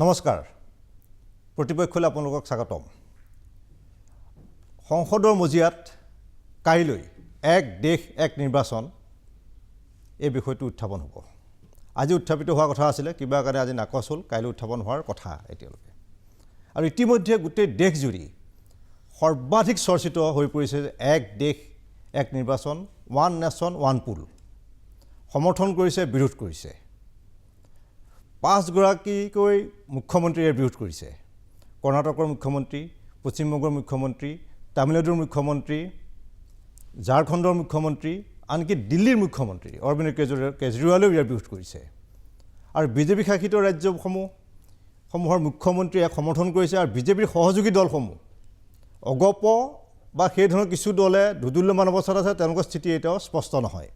নমস্কাৰ প্ৰতিপক্ষলৈ আপোনালোকক স্বাগতম সংসদৰ মজিয়াত কাইলৈ এক দেশ এক নিৰ্বাচন এই বিষয়টো উত্থাপন হ'ব আজি উত্থাপিত হোৱা কথা আছিল কিবা কাৰণে আজি নাকচ হ'ল কাইলৈ উত্থাপন হোৱাৰ কথা এতিয়ালৈকে আৰু ইতিমধ্যে গোটেই দেশজুৰি সৰ্বাধিক চৰ্চিত হৈ পৰিছে এক দেশ এক নিৰ্বাচন ওৱান নেশ্যন ওৱান পুল সমৰ্থন কৰিছে বিৰোধ কৰিছে 5 গৰাকীকৈ মুখ্যমন্ত্ৰীয়ে বিৰোধ কৰিছে কৰ্ণাটকৰ মুখ্যমন্ত্ৰী পশ্চিমবংগৰ মুখ্যমন্ত্ৰী তামিলনাডুৰ মুখ্যমন্ত্ৰী ঝাৰখণ্ডৰ মুখ্যমন্ত্ৰী আনকি দিল্লীৰ মুখ্যমন্ত্ৰী অৰবিন্দ কেজৰিৱালেও ইয়াৰ বিৰোধ কৰিছে আৰু বিজেপি শাসিত ৰাজ্যসমূহৰ মুখ্যমন্ত্ৰীয়ে সমৰ্থন কৰিছে আৰু বিজেপিৰ সহযোগী দলসমূহ অগপ বা সেই ধৰণৰ কিছু দলে দুদুল্যমান অৱস্থাত আছে তেওঁলোকৰ স্থিতি এতিয়াও স্পষ্ট নহয়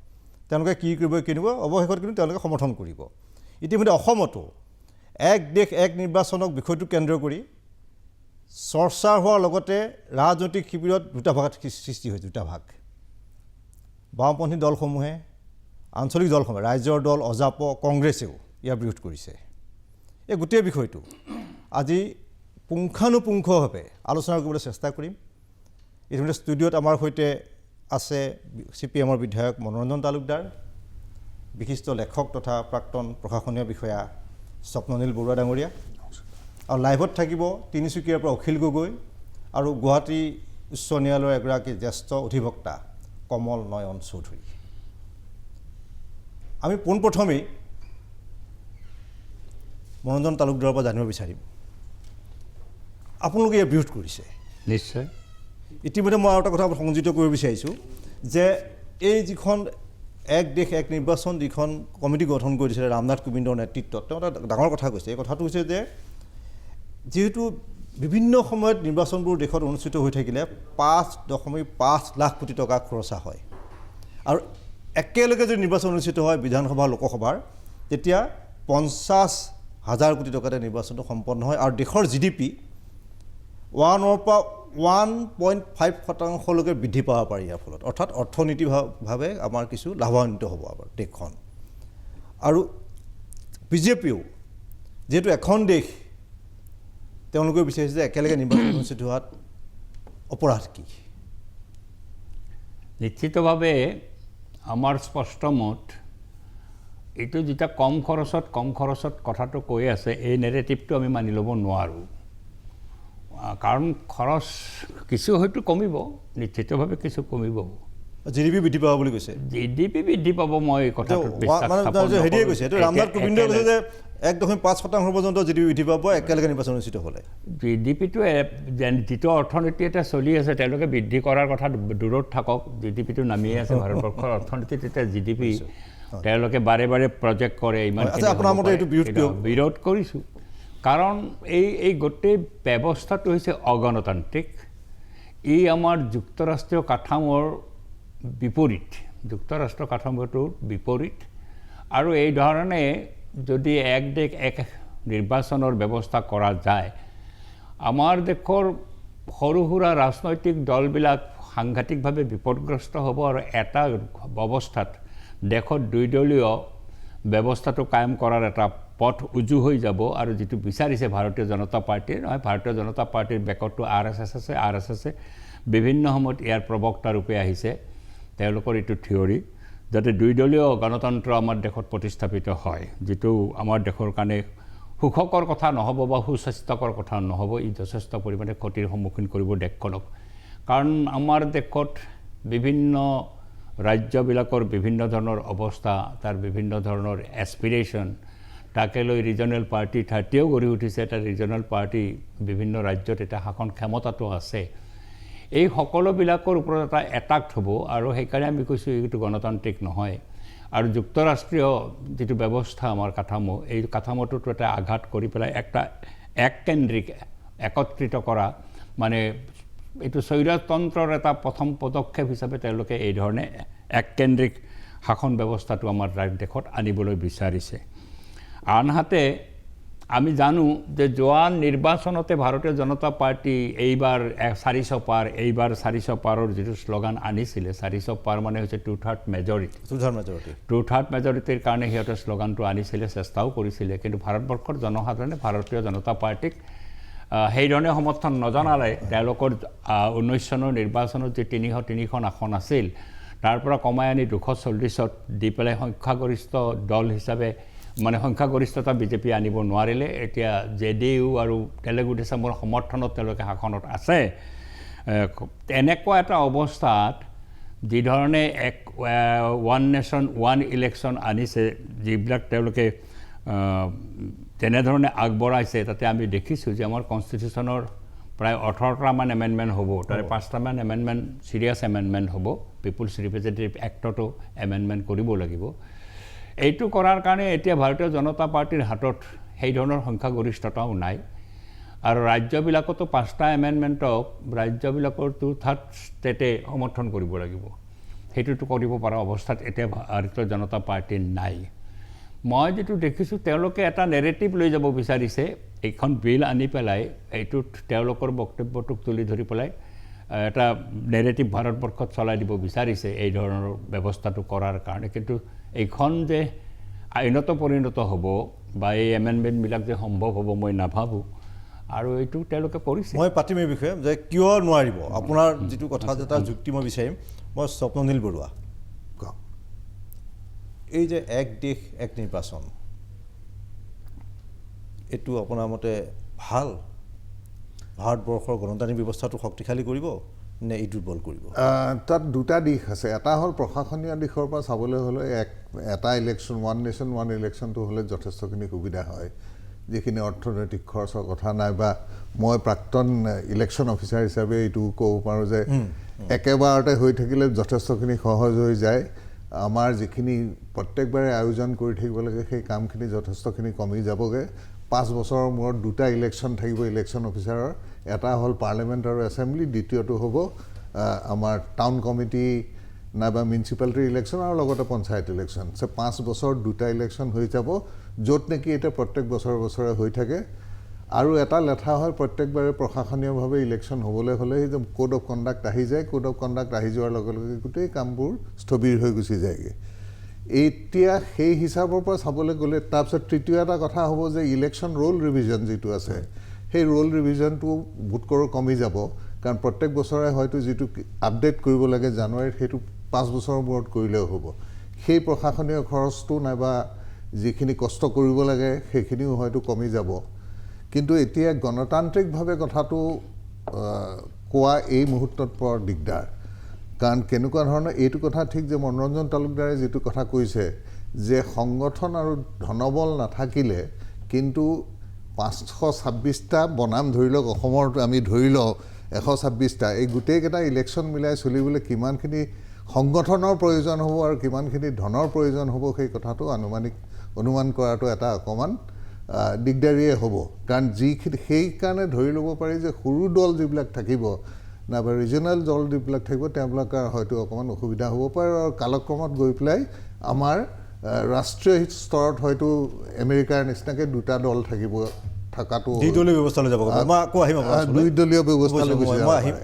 তেওঁলোকে কি কৰিব কিনিব অৱশেষত কিন্তু তেওঁলোকে সমৰ্থন কৰিব ইতিমধ্যে অসমতো এক দেশ এক নিৰ্বাচনক বিষয়টো কেন্দ্ৰ কৰি চৰ্চা হোৱাৰ লগতে ৰাজনৈতিক শিবিৰত দুটা ভাগত সৃষ্টি হৈছে দুটা ভাগ বামপন্থী দলসমূহে আঞ্চলিক দলসমূহে ৰাজ্যৰ দল অজাপ কংগ্ৰেছেও ইয়াৰ বিৰোধ কৰিছে এই গোটেই বিষয়টো আজি পুংখানুপুংখভাৱে আলোচনা কৰিবলৈ চেষ্টা কৰিম ইতিমধ্যে ষ্টুডিঅ'ত আমাৰ সৈতে আছে CPMৰ বিধায়ক মনোৰঞ্জন তালুকদাৰ বিশিষ্ট লেখক তথা প্ৰাক্তন প্ৰশাসনীয় বিষয়া স্বপ্ননীল বৰুৱা ডাঙৰীয়া আৰু লাইভত থাকিব তিনিচুকীয়াৰ পৰা অখিল গগৈ আৰু গুৱাহাটী উচ্চ ন্যায়ালয়ৰ এগৰাকী জ্যেষ্ঠ অধিবক্তা কমল নয়ন চৌধুৰী আমি পোনপ্ৰথমেই মনোৰঞ্জন তালুকদাৰৰ পৰা জানিব বিচাৰিম আপোনালোকে ইয়াৰ বিৰোধ কৰিছে নিশ্চয় ইতিমধ্যে মই আৰু এটা কথা সংযোজিত কৰিব বিচাৰিছোঁ যে এই যিখন এক দেশ এক নিৰ্বাচন যিখন কমিটি গঠন কৰি দিছিলে ৰামনাথ কোবিন্দৰ নেতৃত্বত তেওঁ এটা ডাঙৰ কথা কৈছে এই কথাটো হৈছে যে যেহেতু বিভিন্ন সময়ত নিৰ্বাচনবোৰ দেশত অনুষ্ঠিত হৈ থাকিলে 5.5 লাখ কোটি টকা খৰচা হয় আৰু একেলগে যদি নিৰ্বাচন অনুষ্ঠিত হয় বিধানসভা লোকসভাৰ তেতিয়া 50,000 কোটি টকাতে নিৰ্বাচনটো সম্পন্ন হয় আৰু দেশৰ GDP 1ৰ পৰা 1.5% বৃদ্ধি পাব পাৰি ইয়াৰ ফলত অৰ্থাৎ অৰ্থনীতিভাৱে আমাৰ কিছু লাভান্বিত হ'ব আমাৰ দেশখন আৰু বিজেপিও যেহেতু এখন দেশ তেওঁলোকে বিচাৰিছে যে একেলগে নিৰ্বাচন অনুষ্ঠিত হোৱাত অপৰাধ কি নিশ্চিতভাৱে আমাৰ স্পষ্ট মত এইটো যেতিয়া কম খৰচত কথাটো কৈ আছে এই নেৰেটিভটো আমি মানি ল'ব নোৱাৰোঁ কাৰণ খৰচ কিছু হয়তো কমিব নিশ্চিতভাৱে কিছু কমিব GDP বৃদ্ধি পাব বুলি কৈছে GDP বৃদ্ধি পাব মই কথাটো হেৰিয়ে কৈছে এইটো ৰামনাথ কোবিন্দে কৈছে যে 1.5% পৰ্যন্ত GDP বৃদ্ধি পাব একেলগে নিৰ্বাচন অনুষ্ঠিত হ'লে GDPটো যিটো অৰ্থনীতি এটা চলি আছে তেওঁলোকে বৃদ্ধি কৰাৰ কথা দূৰত থাকক GDPটো নামিয়ে আছে ভাৰতবৰ্ষৰ অৰ্থনীতি তেতিয়া GDP তেওঁলোকে বাৰে বাৰে প্ৰজেক্ট কৰে ইমান আপোনাৰ মতে এইটো বিৰোধ কৰিছোঁ কাৰণ এই গোটেই ব্যৱস্থাটো হৈছে অগণতান্ত্ৰিক ই আমাৰ যুক্তৰাষ্ট্ৰীয় কাঠামোৰ বিপৰীত যুক্তৰাষ্ট্ৰীয় কাঠামোটোৰ বিপৰীত আৰু এই ধৰণে যদি এক দেশ এক নিৰ্বাচনৰ ব্যৱস্থা কৰা যায় আমাৰ দেশৰ সৰু সুৰা ৰাজনৈতিক দলবিলাক সাংঘাতিকভাৱে বিপদগ্ৰস্ত হ'ব আৰু এটা অৱস্থাত দেশত দুইদলীয় ব্যৱস্থাটো কায়েম কৰাৰ এটা পথ উজু হৈ যাব আৰু যিটো বিচাৰিছে ভাৰতীয় জনতা পাৰ্টীৰ নহয় ভাৰতীয় জনতা পাৰ্টীৰ বেকতটো RSS আছে RSSে বিভিন্ন সময়ত ইয়াৰ প্ৰবক্তা ৰূপে আহিছে তেওঁলোকৰ এইটো থিয়ৰী যাতে দুইদলীয় গণতন্ত্ৰ আমাৰ দেশত প্ৰতিস্থাপিত হয় যিটো আমাৰ দেশৰ কাৰণে সুখকৰ কথা নহ'ব বা সুস্বাস্থ্যকৰ কথা নহ'ব ই যথেষ্ট পৰিমাণে ক্ষতিৰ সন্মুখীন কৰিব দেশখনক কাৰণ আমাৰ দেশত বিভিন্ন ৰাজ্যবিলাকৰ বিভিন্ন ধৰণৰ অৱস্থা তাৰ বিভিন্ন ধৰণৰ এছপিৰেশ্যন তাকে লৈ ৰিজনেল পাৰ্টি 30ও গঢ়ি উঠিছে এটা ৰিজনেল পাৰ্টি বিভিন্ন ৰাজ্যত এটা শাসন ক্ষমতাটো আছে এই সকলোবিলাকৰ ওপৰত এটা এটাক্ট হ'ব আৰু সেইকাৰণে আমি কৈছোঁ এইটো গণতান্ত্ৰিক নহয় আৰু যুক্তৰাষ্ট্ৰীয় যিটো ব্যৱস্থা আমাৰ কাঠামো এই কাঠামোটোত এটা আঘাত কৰি পেলাই একটা এককেন্দ্ৰিক একত্ৰিত কৰা মানে এইটো স্বৈৰতন্ত্ৰৰ এটা প্ৰথম পদক্ষেপ হিচাপে তেওঁলোকে এই ধৰণে এককেন্দ্ৰিক শাসন ব্যৱস্থাটো আমাৰ দেশত আনিবলৈ বিচাৰিছে আনহাতে আমি জানো যে যোৱা নিৰ্বাচনতে ভাৰতীয় জনতা পাৰ্টি এইবাৰ 400 পাৰ এইবাৰ 400 পাৰৰ যিটো শ্লোগান আনিছিলে 400 পাৰ মানে হৈছে 2/3 মেজৰিটি 2/3 মেজৰিটিৰ কাৰণে সিহঁতে শ্লোগানটো আনিছিলে চেষ্টাও কৰিছিলে কিন্তু ভাৰতবৰ্ষৰ জনসাধাৰণে ভাৰতীয় জনতা পাৰ্টিক সেইধৰণে সমৰ্থন নজনালে তেওঁলোকৰ 19 চনৰ নিৰ্বাচনত যে 303খন আসন আছিল তাৰ পৰা কমাই আনি 240ত দি পেলাই সংখ্যাগৰিষ্ঠ দল হিচাপে মানে সংখ্যাগৰিষ্ঠতা বিজেপি আনিব নোৱাৰিলে এতিয়া জেডিইউ আৰু তেলেগু দেশমৰ সমৰ্থনত তেওঁলোকে শাসনত আছে এনেকুৱা এটা অৱস্থাত যিধৰণে এক ওৱান নেশ্যন ওৱান ইলেকশ্যন আনিছে যিবিলাক তেওঁলোকে তেনেধৰণে আগবঢ়াইছে তাতে আমি দেখিছোঁ যে আমাৰ কনষ্টিটিউশ্যনৰ প্ৰায় 18টামান এমেণ্ডমেণ্ট হ'ব তাৰে 5টামান এমেণ্ডমেণ্ট চিৰিয়াছ এমেণ্ডমেণ্ট হ'ব পিপুলছ ৰিপ্ৰেজেণ্টেটিভ এক্টতো এমেণ্ডমেণ্ট কৰিব লাগিব এইটো কৰাৰ কাৰণে এতিয়া ভাৰতীয় জনতা পাৰ্টিৰ হাতত সেই ধৰণৰ সংখ্যাগৰিষ্ঠতাও নাই আৰু ৰাজ্যবিলাকতো 5টা এমেণ্ডমেণ্টক ৰাজ্যবিলাকৰ 2/3 ষ্টেটে সমৰ্থন কৰিব লাগিব সেইটোতো কৰিব পৰা অৱস্থাত এতিয়া ভাৰতীয় জনতা পাৰ্টি নাই মই যেটো দেখিছোঁ তেওঁলোকে এটা নেৰেটিভ লৈ যাব বিচাৰিছে এইখন বিল আনি পেলাই এইটোত তেওঁলোকৰ বক্তব্যটোক তুলি ধৰি পেলাই এটা নেৰেটিভ ভাৰতবৰ্ষত চলাই দিব বিচাৰিছে এই ধৰণৰ ব্যৱস্থাটো কৰাৰ কাৰণে কিন্তু এইখন যে আইনত পৰিণত হ'ব বা এই এমেণ্ডমেণ্টবিলাক যে সম্ভৱ হ'ব মই নাভাবোঁ আৰু এইটো তেওঁলোকে কৰিছে মই পাতিম এই বিষয়ে যে কিয় নোৱাৰিব আপোনাৰ যিটো কথা এটা যুক্তি মই বিচাৰিম মই স্বপ্ননীল বৰুৱা এই যে এক দেশ এক নিৰ্বাচন এইটো আপোনাৰ মতে ভাল ভাৰতবৰ্ষৰ গণতান্ত্ৰিক ব্যৱস্থাটো শক্তিশালী কৰিব নে ই দুৰ্বল কৰিব তাত দুটা দিশ আছে এটা হ'ল প্ৰশাসনীয় দিশৰ পৰা চাবলৈ হ'লে এটা ইলেকশ্যন ওৱান নেশ্যন ওৱান ইলেকশ্যনটো হ'লে যথেষ্টখিনি সুবিধা হয় যিখিনি অৰ্থনৈতিক খৰচৰ কথা নাই বা মই প্ৰাক্তন ইলেকশ্যন অফিচাৰ হিচাপে এইটো ক'ব পাৰোঁ যে একেবাৰতে হৈ থাকিলে যথেষ্টখিনি সহজ হৈ যায় আমাৰ যিখিনি প্ৰত্যেকবাৰে আয়োজন কৰি থাকিব লাগে সেই কামখিনি যথেষ্টখিনি কমি যাবগৈ 5 বছৰৰ মূৰত দুটা ইলেকশ্যন থাকিব ইলেকশ্যন অফিচাৰৰ এটা হ'ল পাৰ্লিমেণ্ট আৰু এছেম্বলি দ্বিতীয়টো হ'ব আমাৰ টাউন কমিটি নাইবা মিউনিচিপালিটিৰ ইলেকশ্যন আৰু লগতে পঞ্চায়ত ইলেকশ্যন 5 বছৰ দুটা ইলেকশ্যন হৈ যাব য'ত নেকি এতিয়া প্ৰত্যেক বছৰে হৈ থাকে আৰু এটা লেঠা হয় প্ৰত্যেকবাৰে প্ৰশাসনীয়ভাৱে ইলেকশ্যন হ'বলৈ হ'লে সেই যে কোড অফ কণ্ডাক্ট আহি যায় কোড অফ কণ্ডাক্ট আহি যোৱাৰ লগে লগে গোটেই কামবোৰ স্থবিৰ হৈ গুচি যায়গৈ এতিয়া সেই হিচাপৰ পৰা চাবলৈ গ'লে তাৰপিছত তৃতীয় এটা কথা হ'ব যে ইলেকশ্যন ৰোল ৰিভিজন যিটো আছে সেই ৰোল ৰিভিজনটো বোধকৰোঁ কমি যাব কাৰণ প্ৰত্যেক বছৰে হয়তো যিটো আপডেট কৰিব লাগে জানুৱাৰীত সেইটো 5 বছৰৰ মূৰত কৰিলেও হ'ব সেই প্ৰশাসনীয় খৰচটো নাইবা যিখিনি কষ্ট কৰিব লাগে সেইখিনিও হয়তো কমি যাব কিন্তু এতিয়া গণতান্ত্ৰিকভাৱে কথাটো কোৱা এই মুহূৰ্তত বৰ দিগদাৰ কাৰণ কেনেকুৱা ধৰণৰ এইটো কথা ঠিক যে মনোৰঞ্জন তালুকদাৰে যিটো কথা কৈছে যে সংগঠন আৰু ধনবল নাথাকিলে কিন্তু 526টা বনাম ধৰি লওক অসমৰ আমি ধৰি লওঁ 126টা এই গোটেইকেইটা ইলেকশ্যন মিলাই চলিবলৈ কিমানখিনি সংগঠনৰ প্ৰয়োজন হ'ব আৰু কিমানখিনি ধনৰ প্ৰয়োজন হ'ব সেই কথাটো অনুমান কৰাটো এটা অকণমান দিগদাৰীয়ে হ'ব কাৰণ যিখিনি সেইকাৰণে ধৰি ল'ব পাৰি যে সৰু দল যিবিলাক থাকিব নাইবা ৰিজনেল দল যিবিলাক থাকিব তেওঁলোকৰ হয়তো অকণমান অসুবিধা হ'ব পাৰে আৰু কালক্ৰমত গৈ পেলাই আমাৰ ৰাষ্ট্ৰীয় স্তৰত হয়তো আমেৰিকাৰ নিচিনাকৈ দুটা দল থাকিব থকাটো দ্বিদলীয় ব্যৱস্থালৈ যাব মই আকৌ আহিম দুইদলীয় ব্যৱস্থালৈ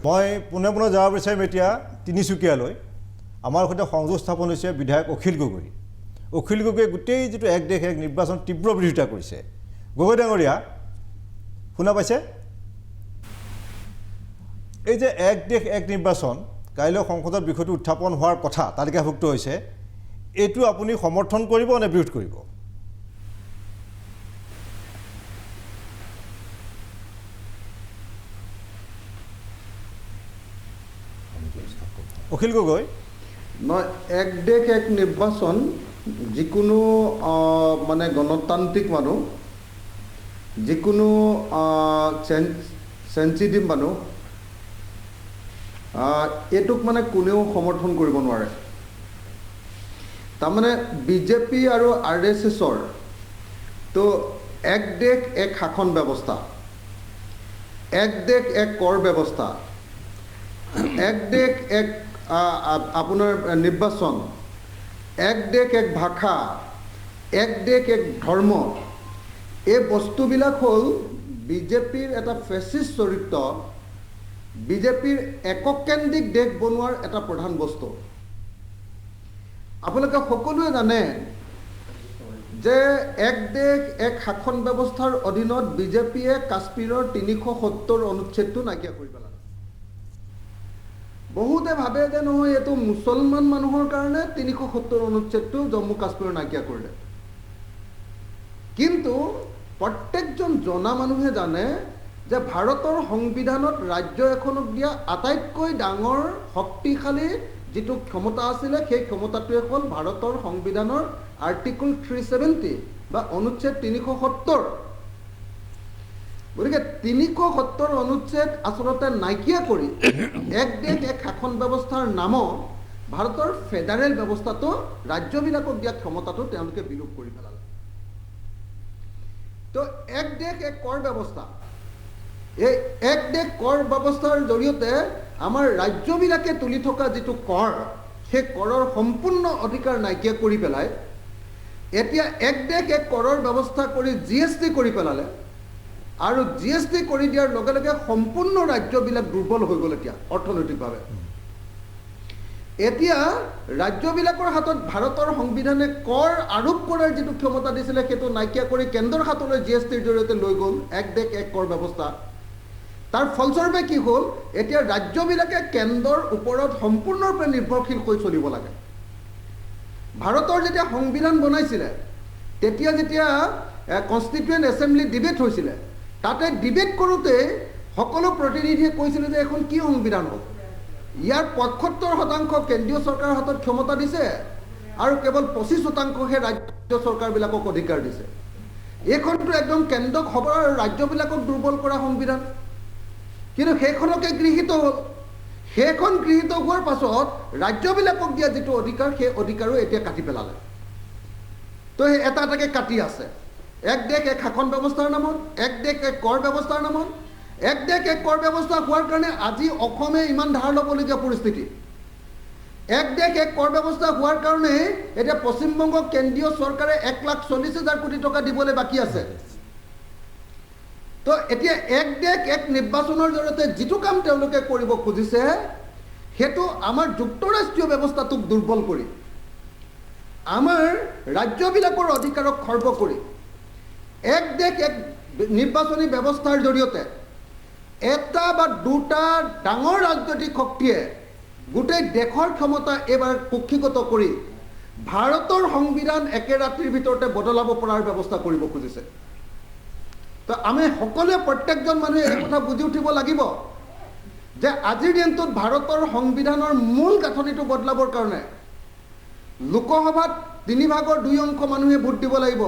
মই পুনে যাব বিচাৰিম এতিয়া তিনিচুকীয়ালৈ আমাৰ সৈতে সংযোগ স্থাপন হৈছে বিধায়ক অখিল গগৈয়ে গোটেই যিটো এক দেশ এক নিৰ্বাচন তীব্ৰ বিৰোধিতা কৰিছে গগৈ ডাঙৰীয়া শুনা পাইছে এই যে এক দেশ এক নিৰ্বাচন কাইলৈ সংসদত বিষয়টো উত্থাপন হোৱাৰ কথা তালিকাভুক্ত হৈছে এইটো আপুনি সমৰ্থন কৰিব নে বিৰোধ কৰিব অখিল গগৈ এক দেশ এক নিৰ্বাচন যিকোনো মানে গণতান্ত্ৰিক মানুহ যিকোনো চেনচিটিভ মানুহ এইটোক মানে কোনেও সমৰ্থন কৰিব নোৱাৰে তাৰমানে বিজেপি আৰু RSSৰ তো এক দেশ এক শাসন ব্যৱস্থা এক দেশ এক কৰ ব্যৱস্থা এক দেশ এক আপোনাৰ নিৰ্বাচন এক দেশ এক ভাষা এক দেশ এক ধৰ্ম এই বস্তুবিলাক হ'ল বিজেপিৰ এটা ফেচিষ্ট চৰিত্ৰ, বিজেপিৰ এককেন্দ্ৰিক দেশ বনোৱাৰ এটা প্ৰধান বস্তু। আপোনালোকে সকলোৱে জানে যে এক দেশ এক শাসন ব্যৱস্থাৰ অধীনত বিজেপিয়ে কাশ্মীৰৰ 370 অনুচ্ছেদটো নাইকিয়া কৰি পেলালে। বহুতে ভাবে যে নহয় এইটো মুছলমান মানুহৰ কাৰণে 370 অনুচ্ছেদটো জম্মু কাশ্মীৰৰ নাইকিয়া কৰিলে, কিন্তু প্ৰত্যেকজন জনা মানুহে জানে যে ভাৰতৰ সংবিধানত ৰাজ্য এখনক দিয়া আটাইতকৈ ডাঙৰ শক্তিশালী যিটো ক্ষমতা আছিলে সেই ক্ষমতাটোৱে হ'ল ভাৰতৰ সংবিধানৰ আৰ্টিকল 370 বা অনুচ্ছেদ 370। গতিকে 370 অনুচ্ছেদ আচলতে নাইকিয়া কৰি এক দেশ এক শাসন ব্যৱস্থাৰ নামত ভাৰতৰ ফেডাৰেল ব্যৱস্থাটো ৰাজ্যবিলাকক দিয়া ক্ষমতাটো তেওঁলোকে বিলোপ কৰি পেলালে। তো এক দেশ এক কৰ ব্যৱস্থা, এই এক দেশ কৰ ব্যৱস্থাৰ জৰিয়তে আমাৰ ৰাজ্যবিলাকে তুলি থকা যিটো কৰ, সেই কৰৰ সম্পূৰ্ণ অধিকাৰ নাইকিয়া কৰি পেলাই এতিয়া এক দেশ এক কৰৰ ব্যৱস্থা কৰি GST কৰি পেলালে, আৰু GST কৰি দিয়াৰ লগে লগে সম্পূৰ্ণ ৰাজ্যবিলাক দুৰ্বল হৈ গ'ল এতিয়া অৰ্থনৈতিকভাৱে। এতিয়া ৰাজ্যবিলাকৰ হাতত ভাৰতৰ সংবিধানে কৰ আৰোপ কৰাৰ যিটো ক্ষমতা দিছিলে সেইটো নাইকিয়া কৰি কেন্দ্ৰৰ হাতলৈ GSTৰ জৰিয়তে লৈ গ'ল এক দেশ এক কৰ ব্যৱস্থা। তাৰ ফলস্বৰূপে কি হ'ল, এতিয়া ৰাজ্যবিলাকে কেন্দ্ৰৰ ওপৰত সম্পূৰ্ণৰূপে নিৰ্ভৰশীল হৈ চলিব লাগে। ভাৰতৰ যেতিয়া সংবিধান বনাইছিলে তেতিয়া যেতিয়া কনষ্টিটিউৱেণ্ট এছেম্বলি ডিবেট হৈছিলে, তাতে ডিবেট কৰোঁতে সকলো প্ৰতিনিধিয়ে কৈছিলে যে এখন কি সংবিধান হ'ব, ইয়াৰ 75% কেন্দ্ৰীয় চৰকাৰৰ হাতত ক্ষমতা দিছে আৰু কেৱল 25%হে ৰাজ্য চৰকাৰবিলাকক অধিকাৰ দিছে। এইখনটো একদম কেন্দ্ৰক সবল আৰু ৰাজ্যবিলাকক দুৰ্বল কৰা সংবিধান, কিন্তু সেইখনকে গৃহীত হ'ল। সেইখন গৃহীত হোৱাৰ পাছত ৰাজ্যবিলাকক দিয়া যিটো অধিকাৰ সেই অধিকাৰো এতিয়া কাটি পেলালে। তো সেই এটা এটাকে কাটি আছে এক দেশ এক শাসন ব্যৱস্থাৰ নামত, এক দেশ এক কৰ ব্যৱস্থাৰ নামত। এক দেশ এক কৰ ব্যৱস্থা হোৱাৰ কাৰণে আজি অসমে ইমান ধাৰ ল'বলগীয়া পৰিস্থিতি। এক দেশ এক কৰ ব্যৱস্থা হোৱাৰ কাৰণে এতিয়া পশ্চিমবংগক কেন্দ্ৰীয় চৰকাৰে 1,40,000 কোটি টকা দিবলৈ বাকী আছে। তো এতিয়া এক দেশ এক নিৰ্বাচনৰ জৰিয়তে যিটো কাম তেওঁলোকে কৰিব খুজিছে সেইটো আমাৰ যুক্তৰাষ্ট্ৰীয় ব্যৱস্থাটোক দুৰ্বল কৰি, আমাৰ ৰাজ্যবিলাকৰ অধিকাৰক খৰ্ব কৰি এক দেশ এক নিৰ্বাচনী ব্যৱস্থাৰ জৰিয়তে এটা বা দুটা ডাঙৰ ৰাজনৈতিক শক্তিয়ে গোটেই দেশৰ ক্ষমতা এইবাৰ কুক্ষিগত কৰি ভাৰতৰ সংবিধান একে ৰাতিৰ ভিতৰতে বদলাব পৰাৰ ব্যৱস্থা কৰিব খুজিছে। তো আমি সকলোৱে প্ৰত্যেকজন মানুহে এই কথা বুজি উঠিব লাগিব যে আজিৰ দিনটোত ভাৰতৰ সংবিধানৰ মূল গাঁথনিটো বদলাবৰ কাৰণে লোকসভাত 3/2 মানুহে ভোট দিব লাগিব,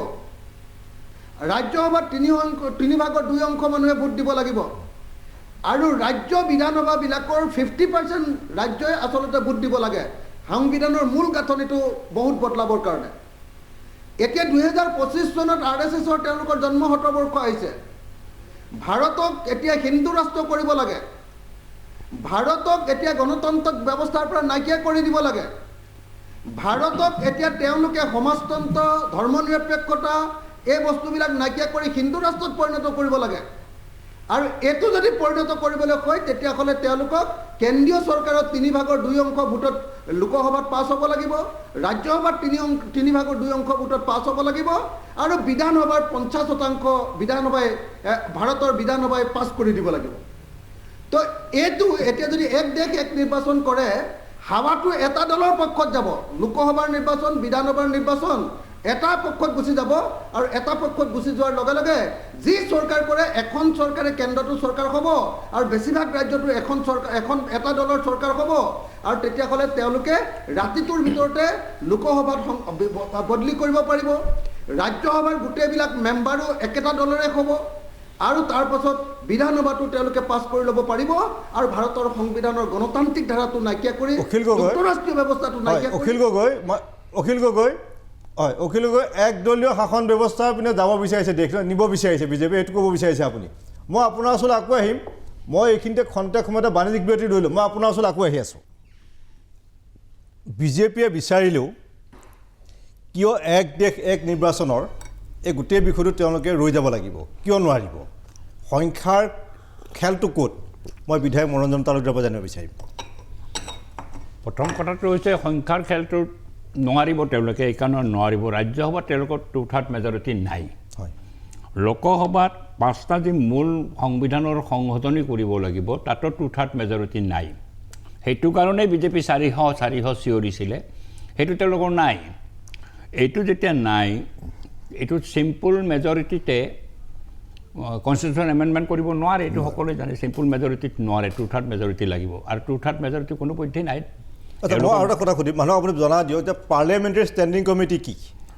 ৰাজ্যসভাত 3/2 মানুহে ভোট দিব লাগিব, আৰু ৰাজ্য বিধানসভাবিলাকৰ 50% ৰাজ্যই আচলতে ভোট দিব লাগে সংবিধানৰ মূল গাঁথনিটো বহুত বদলাবৰ কাৰণে। এতিয়া 2025 চনত RSSৰ তেওঁলোকৰ জন্ম শতবৰ্ষ আহিছে। ভাৰতক এতিয়া হিন্দু ৰাষ্ট্ৰ কৰিব লাগে, ভাৰতক এতিয়া গণতান্ত্ৰিক ব্যৱস্থাৰ পৰা নাইকিয়া কৰি দিব লাগে, ভাৰতক এতিয়া তেওঁলোকে সমাজতন্ত্ৰ ধৰ্মনিৰপেক্ষতা এই বস্তুবিলাক নাইকিয়া কৰি হিন্দু ৰাষ্ট্ৰত পৰিণত কৰিব লাগে। আৰু এইটো যদি পৰিণত কৰিবলৈ হয় তেতিয়াহ'লে তেওঁলোকক কেন্দ্ৰীয় চৰকাৰৰ 3/2 ভোটত লোকসভাত পাছ হ'ব লাগিব, ৰাজ্যসভাত 3/2 ভোটত পাছ হ'ব লাগিব, আৰু বিধানসভাৰ 50% বিধানসভাই ভাৰতৰ বিধানসভাই পাছ কৰি দিব লাগিব। তো এইটো এতিয়া যদি এক দেশ এক নিৰ্বাচন কৰে হাৱাটো এটা দলৰ পক্ষত যাব, লোকসভাৰ নিৰ্বাচন বিধানসভাৰ নিৰ্বাচন এটা পক্ষত গুচি যাব, আৰু এটা পক্ষত গুচি যোৱাৰ লগে লগে যি চৰকাৰ কৰে এখন চৰকাৰে কেন্দ্ৰটো চৰকাৰ হ'ব আৰু বেছিভাগ ৰাজ্যটো এটা দলৰ চৰকাৰ হ'ব, আৰু তেতিয়াহ'লে তেওঁলোকে ৰাতিটোৰ ভিতৰতে লোকসভাত বদলি কৰিব পাৰিব, ৰাজ্যসভাৰ গোটেইবিলাক মেম্বাৰো একেটা দলৰে হ'ব, আৰু তাৰ পাছত বিধানসভাটো তেওঁলোকে পাছ কৰি ল'ব পাৰিব, আৰু ভাৰতৰ সংবিধানৰ গণতান্ত্ৰিক ধাৰাটো নাইকিয়া কৰি যুক্তৰাষ্ট্ৰীয় ব্যৱস্থাটো নাইকিয়া কৰি অখিল গগৈ একদলীয় শাসন ব্যৱস্থাৰ পিনে যাব বিচাৰিছে, দেশ নিব বিচাৰিছে বিজেপি, এইটো ক'ব বিচাৰিছে আপুনি। মই আপোনাৰ ওচৰলৈ আকৌ আহিম, মই এইখিনিতে খন্তেক সময়তে বাণিজ্যিক বিৰতি ধৰিলোঁ, মই আপোনাৰ ওচৰলৈ আকৌ আহি আছোঁ। বিজেপিয়ে বিচাৰিলেও কিয় এক দেশ এক নিৰ্বাচনৰ এই গোটেই বিষয়টো তেওঁলোকে ৰৈ যাব লাগিব কিয় নোৱাৰিব সংখ্যাৰ খেলটো ক'ত মই বিধায়ক মনোৰঞ্জন তালুকদাৰৰ পৰা জানিব বিচাৰিম প্ৰথম কথাটো হৈছে সংখ্যাৰ খেলটোত নোৱাৰিব তেওঁলোকে এইকাৰণে নোৱাৰিব ৰাজ্যসভাত তেওঁলোকৰ 2/3 মেজৰিটি নাই হয় লোকসভাত 5টা যি মূল সংবিধানৰ সংশোধনী কৰিব লাগিব তাতো 2/3 মেজৰিটি নাই সেইটো কাৰণে বিজেপি 400 চিঞৰিছিলে সেইটো তেওঁলোকৰ নাই এইটো যেতিয়া নাই এইটো চিম্পল মেজৰিটিতে কনষ্টিটিউশ্যন এমেণ্ডমেণ্ট কৰিব নোৱাৰে এইটো সকলোৱে জানে চিম্পল মেজৰিটিত নোৱাৰে 2/3 মেজৰিটি লাগিব আৰু 2/3 মেজৰিটি কোনো পধ্যেই নাই আচ্ছা মই আৰু এটা কথা সুধিম মানুহক আপুনি জনা দিয়ক যে পাৰ্লিয়ামেণ্টাৰী ষ্টেণ্ডিং কমিটি কি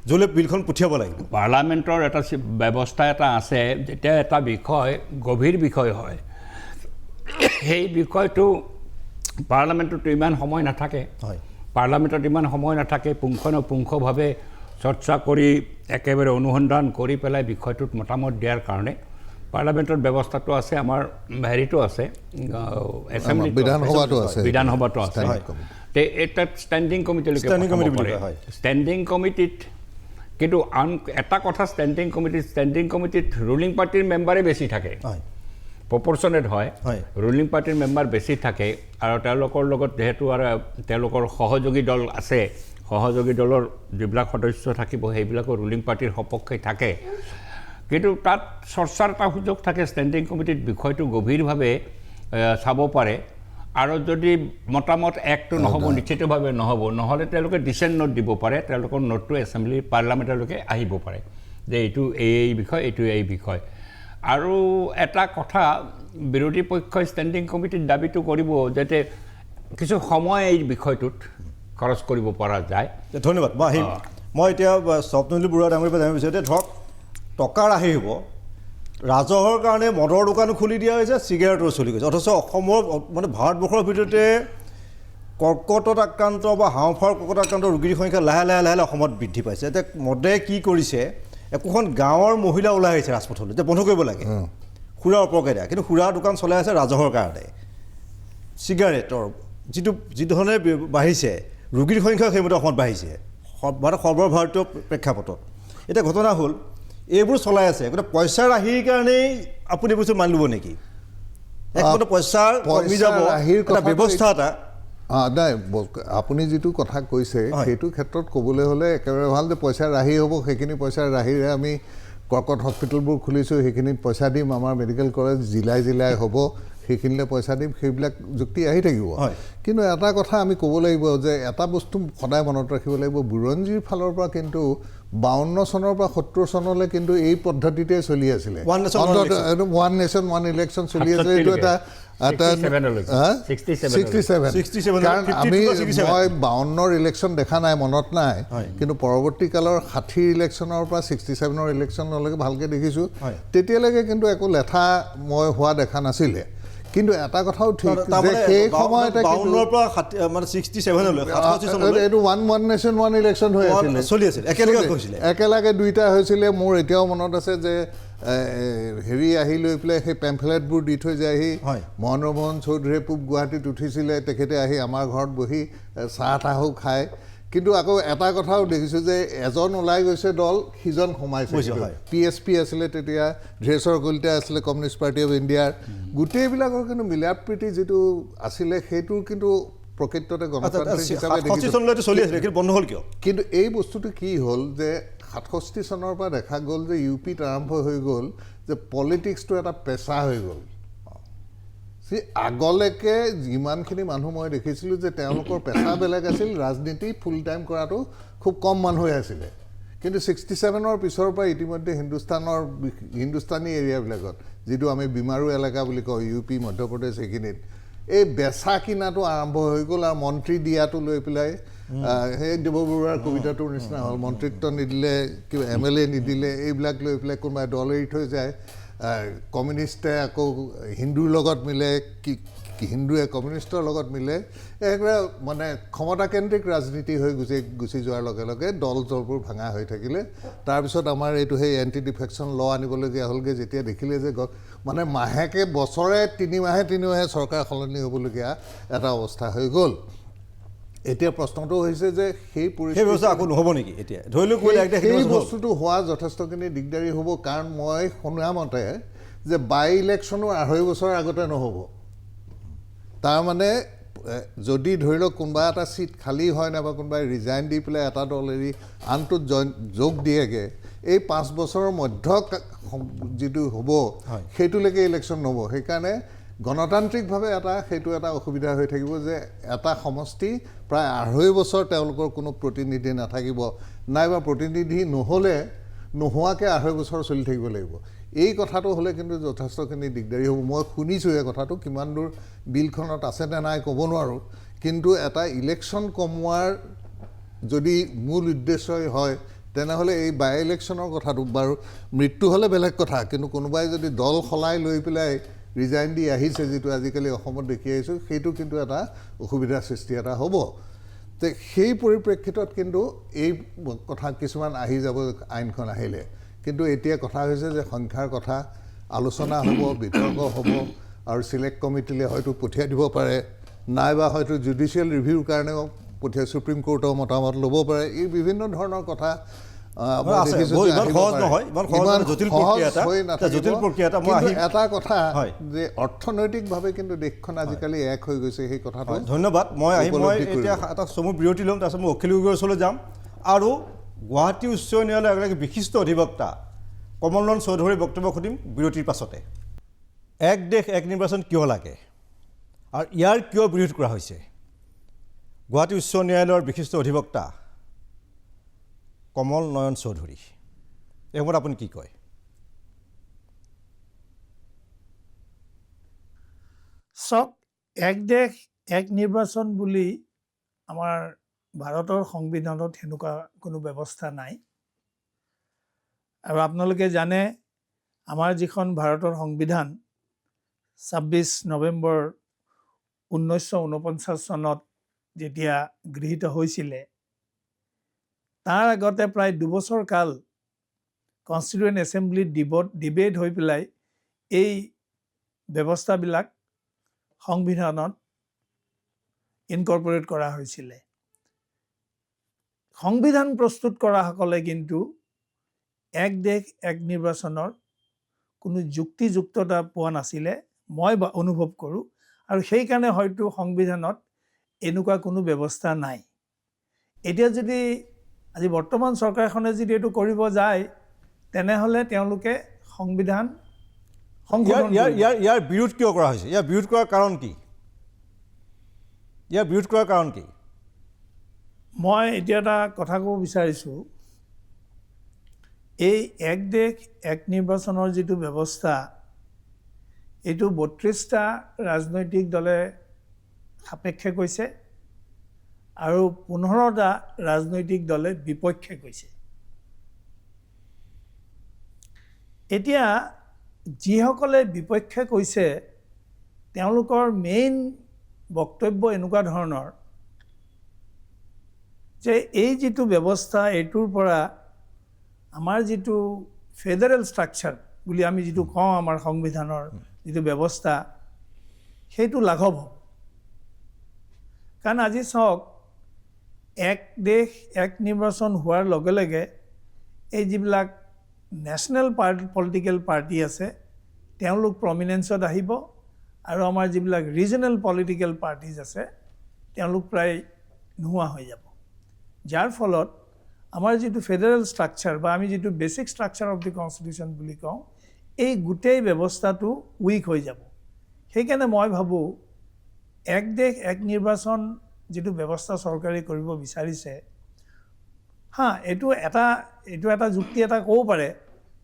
য'লে বিলখন পঠিয়াব লাগিব পাৰ্লামেণ্টৰ এটা ব্যৱস্থা এটা আছে যেতিয়া এটা বিষয় গভীৰ বিষয় হয় সেই বিষয়টো পাৰ্লামেণ্টত ইমান সময় নাথাকে হয় পাৰ্লামেণ্টত ইমান সময় নাথাকে পুংখানুপুংখভাৱে চৰ্চা কৰি একেবাৰে অনুসন্ধান কৰি পেলাই বিষয়টোত মতামত দিয়াৰ কাৰণে পাৰ্লামেণ্টৰ ব্যৱস্থাটো আছে আমাৰ হেৰিটো আছে বিধানসভাটো আছে এটা ষ্টেণ্ডিং কমিটিলৈকে ষ্টেণ্ডিং কমিটিত কিন্তু আন এটা কথা ষ্টেণ্ডিং কমিটিত ৰুলিং পাৰ্টিৰ মেম্বাৰেই বেছি থাকে প্ৰপৰ্চনেট হয় ৰুলিং পাৰ্টিৰ মেম্বাৰ বেছি থাকে আৰু তেওঁলোকৰ লগত যেহেতু আৰু তেওঁলোকৰ সহযোগী দল আছে সহযোগী দলৰ যিবিলাক সদস্য থাকিব সেইবিলাকৰ ৰুলিং পাৰ্টিৰ সপক্ষে থাকে কিন্তু তাত চৰ্চাৰ এটা সুযোগ থাকে ষ্টেণ্ডিং কমিটিত বিষয়টো গভীৰভাৱে চাব পাৰে আৰু যদি মতামত একটো নহ'ব নিশ্চিতভাৱে নহ'লে তেওঁলোকে ডিচেণ্ট নোট দিব পাৰে তেওঁলোকৰ নোটটো এছেম্বলি পাৰ্লামেণ্টলৈকে আহিব পাৰে যে এইটো এই বিষয় এইটো এই বিষয় আৰু এটা কথা বিৰোধী পক্ষই ষ্টেণ্ডিং কমিটিৰ দাবীটো কৰিব যাতে কিছু সময় এই বিষয়টোত খৰচ কৰিব পৰা যায় ধন্যবাদ মই আহিম মই এতিয়া স্বপ্নজ্যোতি বৰুৱা ডাঙৰীৰ পৰা জানিব বিচাৰোঁ ধৰক টকা ৰাহি হ'ব ৰাজহৰ কাৰণে মদৰ দোকানো খুলি দিয়া হৈছে চিগাৰেটো চলি গৈছে অথচ অসমৰ মানে ভাৰতবৰ্ষৰ ভিতৰতে কৰ্কটত আক্ৰান্ত বা হাওঁফাওৰ কৰ্কট আক্ৰান্ত ৰোগীৰ সংখ্যা লাহে লাহে অসমত বৃদ্ধি পাইছে এতিয়া মদে কি কৰিছে একোখন গাঁৱৰ মহিলা ওলাই আহিছে ৰাজপথলৈ যে বন্ধ কৰিব লাগে সুৰাৰ অপকাৰিতা কিন্তু সুৰাৰ দোকান চলাই আছে ৰাজহৰ কাৰণে চিগাৰেটৰ যিধৰণে বাঢ়িছে ৰোগীৰ সংখ্যা সেইমতে অসমত বাঢ়িছে মানে সৰ্বভাৰতীয় প্ৰেক্ষাপটত এতিয়া ঘটনা হ'ল এইবোৰ চলাই আছে গতিকে পইচা ৰাহিৰ কাৰণেই আপুনি বস্তু মানি ল'ব নেকি একমাত্ৰ পইচা কমি যাব এটা ব্যৱস্থা এটা নাই আপুনি যিটো কথা কৈছে সেইটো ক্ষেত্ৰত ক'বলৈ হ'লে একেবাৰে ভাল যে পইচা ৰাহি হ'ব সেইখিনি পইচা ৰাহিৰে আমি কৰ্কট হস্পিটেলবোৰ খুলিছোঁ সেইখিনিত পইচা দিম আমাৰ মেডিকেল কলেজ জিলাই হ'ব সেইখিনিলে পইচা দিম সেইবিলাক যুক্তি আহি থাকিব কিন্তু এটা কথা আমি ক'ব লাগিব যে এটা বস্তু সদায় মনত ৰাখিব লাগিব বুৰঞ্জীৰ ফালৰ পৰা কিন্তু 52 চনৰ পৰা 70 চনলৈ কিন্তু এই পদ্ধতিতে চলি আছিলে ওৱান নেশ্যন ওৱান ইলেকশ্যন চলি আছিলে এইটো এটা 67 কাৰণ মই 52ৰ ইলেকশ্যন দেখা নাই মনত নাই কিন্তু পৰৱৰ্তী কালৰ 60ৰ ইলেকশ্যনৰ পৰা 67ৰ ইলেকশ্যনলৈকে ভালকৈ দেখিছোঁ তেতিয়ালৈকে কিন্তু একো লেঠা মই হোৱা দেখা নাছিলে কিন্তু এটা কথাও ঠিক যে সেই সময়তে এইটো ওৱান নেশ্যন ওৱান ইলেকশ্যন হৈ আছিলে একেলগে দুইটা হৈছিলে মোৰ এতিয়াও মনত আছে যে হেৰি আহি লৈ পেলাই সেই পেম্ফলেটবোৰ দি থৈ যায়হি মহেন্দ্ৰ মোহন চৌধুৰীয়ে পূব গুৱাহাটীত উঠিছিলে তেখেতে আহি আমাৰ ঘৰত বহি চাহ তাহো খায় কিন্তু আকৌ এটা কথাও দেখিছোঁ যে এজন ওলাই গৈছে দল সিজন সোমাইছে PSP আছিলে তেতিয়া ধীৰেশ্বৰ কলিতা আছিলে কমিউনিষ্ট পাৰ্টি অফ ইণ্ডিয়াৰ গোটেইবিলাকৰ কিন্তু মিলাপ প্ৰীতি যিটো আছিলে সেইটোৰ কিন্তু প্ৰকৃততে গণতান্ত্ৰিক হিচাপে কিন্তু এই বস্তুটো কি হ'ল যে 67 চনৰ পৰা দেখা গ'ল যে UPত আৰম্ভ হৈ গ'ল যে পলিটিক্সটো এটা পেচা হৈ গ'ল আগলৈকে যিমানখিনি মানুহ মই দেখিছিলোঁ যে তেওঁলোকৰ পেচা বেলেগ আছিল ৰাজনীতি ফুল টাইম কৰাটো খুব কম মানুহে আছিলে কিন্তু 67ৰ পিছৰ পৰা ইতিমধ্যে হিন্দুস্তানী এৰিয়াবিলাকত যিটো আমি বিমাৰু এলেকা বুলি কওঁ UP মধ্যপ্ৰদেশ সেইখিনিত এই বেচা কিনাটো আৰম্ভ হৈ গ'ল আৰু মন্ত্ৰী দিয়াটো লৈ পেলাই সেই দেৱ বৰুৱাৰ কবিতাটোৰ নিচিনা হ'ল মন্ত্ৰিত্ব নিদিলে কিবা MLA নিদিলে এইবিলাক লৈ পেলাই কোনোবাই দল এৰি থৈ যায় কমিউনিষ্টে আকৌ হিন্দুৰ লগত মিলে হিন্দুৱে কমিউনিষ্টৰ লগত মিলে একেবাৰে মানে ক্ষমতাকেন্দ্ৰিক ৰাজনীতি হৈ গুচি যোৱাৰ লগে লগে দলবোৰ ভাঙা হৈ থাকিলে তাৰপিছত আমাৰ এইটো সেই এণ্টি ডিফেকশ্যন ল আনিবলগীয়া হ'লগৈ যেতিয়া দেখিলে যে মানে মাহেকে বছৰে 3 মাহে চৰকাৰ সলনি হ'বলগীয়া এটা অৱস্থা হৈ গ'ল এতিয়া প্ৰশ্নটো হৈছে যে সেই সেই ব্যৱস্থা আকৌ নহ'ব নেকি এতিয়া ধৰি লওক কৰিলে এক দেশ এক সেই নিৰ্বাচন হ'ল। বস্তুটো হোৱা যথেষ্টখিনি দিগদাৰী হ'ব, কাৰণ মই শুনা মতে যে বাই ইলেকশ্যনো 2.5 বছৰ আগতে নহ'ব। তাৰমানে যদি ধৰি লওক কোনোবা এটা ছিট খালী হয় নাইবা কোনোবাই ৰিজাইন দি পেলাই এটা দল এৰি আনটোত যোগ দিয়েগৈ, এই 5 বছৰৰ মধ্য যিটো হ'ব সেইটোলৈকে ইলেকশ্যন নহ'ব। সেইকাৰণে গণতান্ত্ৰিকভাৱে সেইটো এটা অসুবিধা হৈ থাকিব যে এটা সমষ্টি প্ৰায় 2.5 বছৰ তেওঁলোকৰ কোনো প্ৰতিনিধি নাথাকিব, নাইবা প্ৰতিনিধি নোহোৱাকৈ 2.5 বছৰ চলি থাকিব লাগিব। এই কথাটো হ'লে কিন্তু যথেষ্টখিনি দিগদাৰী হ'ব। মই শুনিছোঁ এই কথাটো, কিমান দূৰ বিলখনত আছে নে নাই ক'ব নোৱাৰোঁ, কিন্তু এটা ইলেকশ্যন কমোৱাৰ যদি মূল উদ্দেশ্যই হয় তেনেহ'লে এই বাই ইলেকশ্যনৰ কথাটো বাৰু মৃত্যু হ'লে বেলেগ কথা, কিন্তু কোনোবাই যদি দল সলাই লৈ পেলাই ৰিজাইন দি আহিছে, যিটো আজিকালি অসমত দেখি আহিছোঁ, সেইটো কিন্তু এটা অসুবিধাৰ সৃষ্টি এটা হ'ব। তো সেই পৰিপ্ৰেক্ষিতত কিন্তু এই কথা কিছুমান আহি যাব আইনখন আহিলে। কিন্তু এতিয়া কথা হৈছে যে সংখ্যাৰ কথা আলোচনা হ'ব, বিতৰ্ক হ'ব, আৰু চিলেক্ট কমিটিলৈ হয়তো পঠিয়াই দিব পাৰে, নাইবা হয়তো জুডিচিয়েল ৰিভিউৰ কাৰণেও সুপ্ৰিম কোৰ্টৰ মতামত ল'ব পাৰে। এই বিভিন্ন ধৰণৰ কথা এটা কথা যে অৰ্থনৈতিকভাৱে কিন্তু দেশখন আজিকালি এক হৈ গৈছে, সেই কথাটো। ধন্যবাদ। মই এতিয়া এটা চমু বিৰতি ল'ম, তাৰপিছত মই অখিল গগৈৰ ওচৰলৈ যাম আৰু গুৱাহাটী উচ্চ ন্যায়ালয়ৰ এগৰাকী বিশিষ্ট অধিবক্তা কমল নয়ন চৌধুৰীৰ বক্তব্য সুধিম বিৰতিৰ পাছতে। এক দেশ এক নিৰ্বাচন কিয় লাগে আৰু ইয়াৰ কিয় বিৰোধ কৰা হৈছে, গুৱাহাটী উচ্চ ন্যায়ালয়ৰ বিশিষ্ট অধিবক্তা কমল নয়ন চৌধুৰী, এই সময়ত আপুনি কি কয়? চাওক, এক দেশ এক নিৰ্বাচন বুলি আমাৰ ভাৰতৰ সংবিধানত সেনেকুৱা কোনো ব্যৱস্থা নাই। আৰু আপোনালোকে জানে আমাৰ যিখন ভাৰতৰ সংবিধান 26 নৱেম্বৰ 1949 চনত যেতিয়া গৃহীত হৈছিলে, তাৰ আগতে প্ৰায় 2 বছৰ কাল কনষ্টিটিউৱেণ্ট এছেম্বলিত ডিবেট হৈ পেলাই এই ব্যৱস্থাবিলাক সংবিধানত ইনকৰ্পৰেট কৰা হৈছিলে। সংবিধান প্ৰস্তুত কৰাসকলে কিন্তু এক দেশ এক নিৰ্বাচনৰ কোনো যুক্তিযুক্ততা পোৱা নাছিলে, মই অনুভৱ কৰোঁ। আৰু সেইকাৰণে হয়তো সংবিধানত এনেকুৱা কোনো ব্যৱস্থা নাই। এতিয়া যদি আজি বৰ্তমান চৰকাৰখনে যদি এইটো কৰিব যায়, তেনেহ'লে তেওঁলোকে সংবিধান ইয়াৰ বিৰোধ কিয় কৰা হৈছে? ইয়াৰ বিৰোধ কৰাৰ কাৰণ কি? ইয়াৰ বিৰোধ কৰাৰ কাৰণ কি? মই এতিয়া এটা কথা ক'ব বিচাৰিছোঁ, এই এক দেশ এক নিৰ্বাচনৰ যিটো ব্যৱস্থা, এইটো 32টা ৰাজনৈতিক দলে সাপেক্ষে কৈছে আৰু 15টা ৰাজনৈতিক দলে বিপক্ষে কৈছে। এতিয়া যিসকলে বিপক্ষে কৈছে তেওঁলোকৰ মেইন বক্তব্য এনেকুৱা ধৰণৰ যে এই যিটো ব্যৱস্থা, এইটোৰ পৰা আমাৰ যিটো ফেডাৰেল ষ্ট্ৰাকচাৰ বুলি আমি যিটো কওঁ, আমাৰ সংবিধানৰ যিটো ব্যৱস্থা, সেইটো লাঘৱ হ'ব। কাৰণ আজি চাওক, এক দেশ এক নিৰ্বাচন হোৱাৰ লগে লগে এই যিবিলাক নেশ্যনেল পলিটিকেল পাৰ্টি আছে তেওঁলোক প্ৰমিনেঞ্চত আহিব, আৰু আমাৰ যিবিলাক ৰিজনেল পলিটিকেল পাৰ্টিজ আছে তেওঁলোক প্ৰায় নোহোৱা হৈ যাব। যাৰ ফলত আমাৰ যিটো ফেডাৰেল ষ্ট্ৰাকচাৰ বা আমি যিটো basic structure of the constitution বুলি কওঁ, এই গোটেই ব্যৱস্থাটো উইক হৈ যাব। সেইকাৰণে মই ভাবোঁ এক দেশ এক নিৰ্বাচন যিটো ব্যৱস্থা চৰকাৰে কৰিব বিচাৰিছে, এইটো এটা যুক্তি এটা ক'ব পাৰে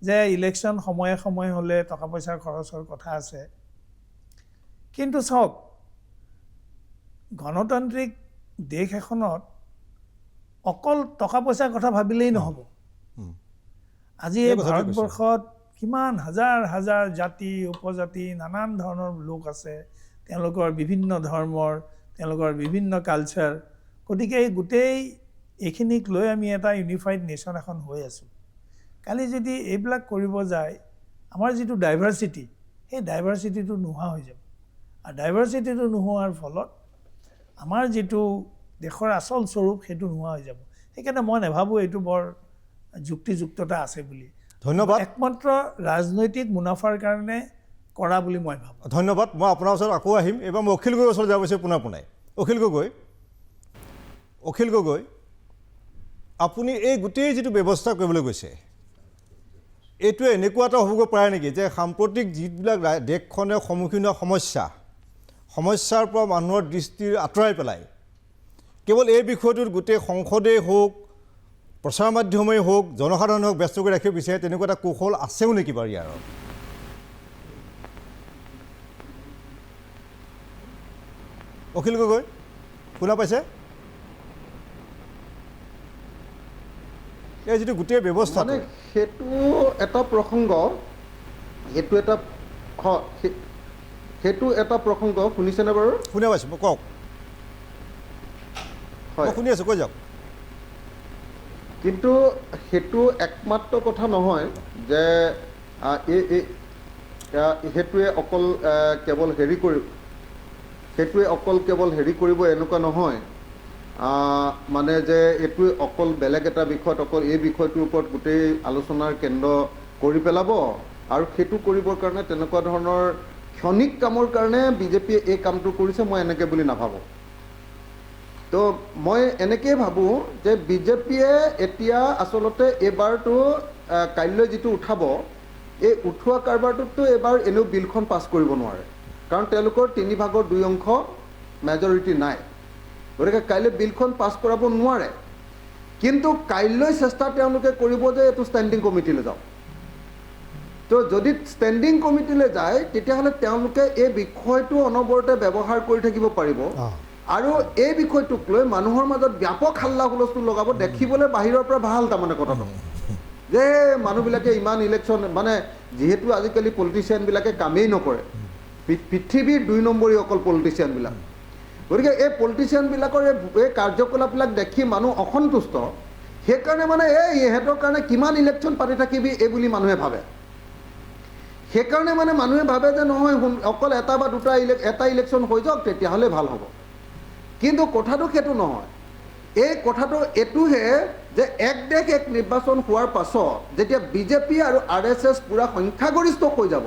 যে ইলেকশ্যন সময়ে সময়ে হ'লে টকা পইচাৰ খৰচৰ কথা আছে। কিন্তু চাওক, গণতান্ত্ৰিক দেশ এখনত অকল টকা পইচাৰ কথা ভাবিলেই নহ'ব। আজি এই ভাৰতবৰ্ষত কিমান হাজাৰ হাজাৰ জাতি উপজাতি নানান ধৰণৰ লোক আছে, তেওঁলোকৰ বিভিন্ন ধৰ্মৰ, তেওঁলোকৰ বিভিন্ন কালচাৰ। গতিকে এই গোটেই এইখিনিক লৈ আমি এটা ইউনিফাইড নেশ্যন এখন হৈ আছোঁ। কালি যদি এইবিলাক কৰিব যায়, আমাৰ যিটো ডাইভাৰ্চিটি, সেই ডাইভাৰ্চিটিটো নোহোৱা হৈ যাব। আৰু ডাইভাৰ্চিটিটো নোহোৱাৰ ফলত আমাৰ যিটো দেশৰ আচল স্বৰূপ সেইটো নোহোৱা হৈ যাব। সেইকাৰণে মই নাভাবোঁ এইটো বৰ যুক্তিযুক্ততা আছে বুলি। ধন্যবাদ। একমাত্ৰ ৰাজনৈতিক মুনাফাৰ কাৰণে কৰা বুলি মই ভাবোঁ। ধন্যবাদ। মই আপোনাৰ ওচৰত আকৌ আহিম। এইবাৰ মই অখিল গগৈৰ ওচৰত যাব বিচাৰিছোঁ পোনে। অখিল গগৈ, আপুনি এই গোটেই যিটো ব্যৱস্থা কৰিবলৈ গৈছে, এইটোৱে এনেকুৱা এটা হ'বগৈ পাৰে নেকি যে সাম্প্ৰতিক যিবিলাক দেশখনে সন্মুখীন হোৱা সমস্যাৰ পৰা মানুহৰ দৃষ্টি আঁতৰাই পেলাই কেৱল এই বিষয়টোত গোটেই সংসদেই হওক, প্ৰচাৰ মাধ্যমেই হওক, জনসাধাৰণ হওক ব্যস্ত কৰি ৰাখিব বিচাৰে, তেনেকুৱা এটা কৌশল আছেও নেকি বাৰু ইয়াৰ? অখিল গগৈ শুনা পাইছে? এই যিটো গোটেই ব্যৱস্থা, মানে সেইটো এটা প্ৰসংগ, সেইটো এটা প্ৰসংগ শুনিছেনে বাৰু? শুনা পাইছোঁ, মই কওক। মই শুনি আছোঁ, কৈ যাওক। কিন্তু সেইটো একমাত্ৰ কথা নহয় যে সেইটোৱে অকল কেৱল হেৰি কৰিব এনেকুৱা নহয়, মানে যে এইটোৱে অকল বেলেগ এটা বিষয়ত অকল এই বিষয়টোৰ ওপৰত গোটেই আলোচনাৰ কেন্দ্ৰ কৰি পেলাব আৰু সেইটো কৰিবৰ কাৰণে তেনেকুৱা ধৰণৰ ক্ষণিক কামৰ কাৰণে বিজেপিয়ে এই কামটো কৰিছে, মই এনেকৈ বুলি নাভাবোঁ। তো মই এনেকৈ ভাবোঁ যে বিজেপিয়ে এতিয়া আচলতে এইবাৰটো কাইলৈ যিটো উঠাব, এই উঠোৱা কাৰবাৰটোততো এইবাৰ এনেও বিলখন পাছ কৰিব নোৱাৰে, কাৰণ তেওঁলোকৰ 3/2 মেজৰিটি নাই। গতিকে কাইলৈ বিলখন পাছ কৰাব নোৱাৰে। কিন্তু কাইলৈ চেষ্টা তেওঁলোকে কৰিব যে এইটো ষ্টেণ্ডিং কমিটিলৈ যাওক। তো যদি ষ্টেণ্ডিং কমিটিলৈ যায় তেতিয়াহ'লে তেওঁলোকে এই বিষয়টো অনবৰতে ব্যৱহাৰ কৰি থাকিব পাৰিব আৰু এই বিষয়টোক লৈ মানুহৰ মাজত ব্যাপক হাল্লা হুলস্থুল লগাব। দেখিবলৈ বাহিৰৰ পৰা ভাল তাৰমানে কথাটো যে মানুহবিলাকে ইমান ইলেকশ্যন, মানে যিহেতু আজিকালি পলিটিচিয়ানবিলাকে কামেই নকৰে, পৃথিৱীৰ 2 নম্বৰী অকল পলিটিচিয়ানবিলাক। গতিকে এই পলিটিচিয়ানবিলাকৰ এই কাৰ্যকলাপবিলাক দেখি মানুহ অসন্তুষ্ট। সেইকাৰণে মানে ইহঁতৰ কাৰণে কিমান ইলেকশ্যন পাতি থাকিবি এই বুলি মানুহে ভাবে। সেইকাৰণে মানে মানুহে ভাবে যে নহয়, অকল এটা বা দুটা এটা ইলেকশ্যন হৈ যাওক তেতিয়াহ'লে ভাল হ'ব। কিন্তু কথাটো সেইটো নহয়। এই কথাটো এইটোহে যে এক দেশ এক নিৰ্বাচন হোৱাৰ পাছত যেতিয়া বিজেপি আৰু RSS পূৰা সংখ্যাগৰিষ্ঠ হৈ যাব,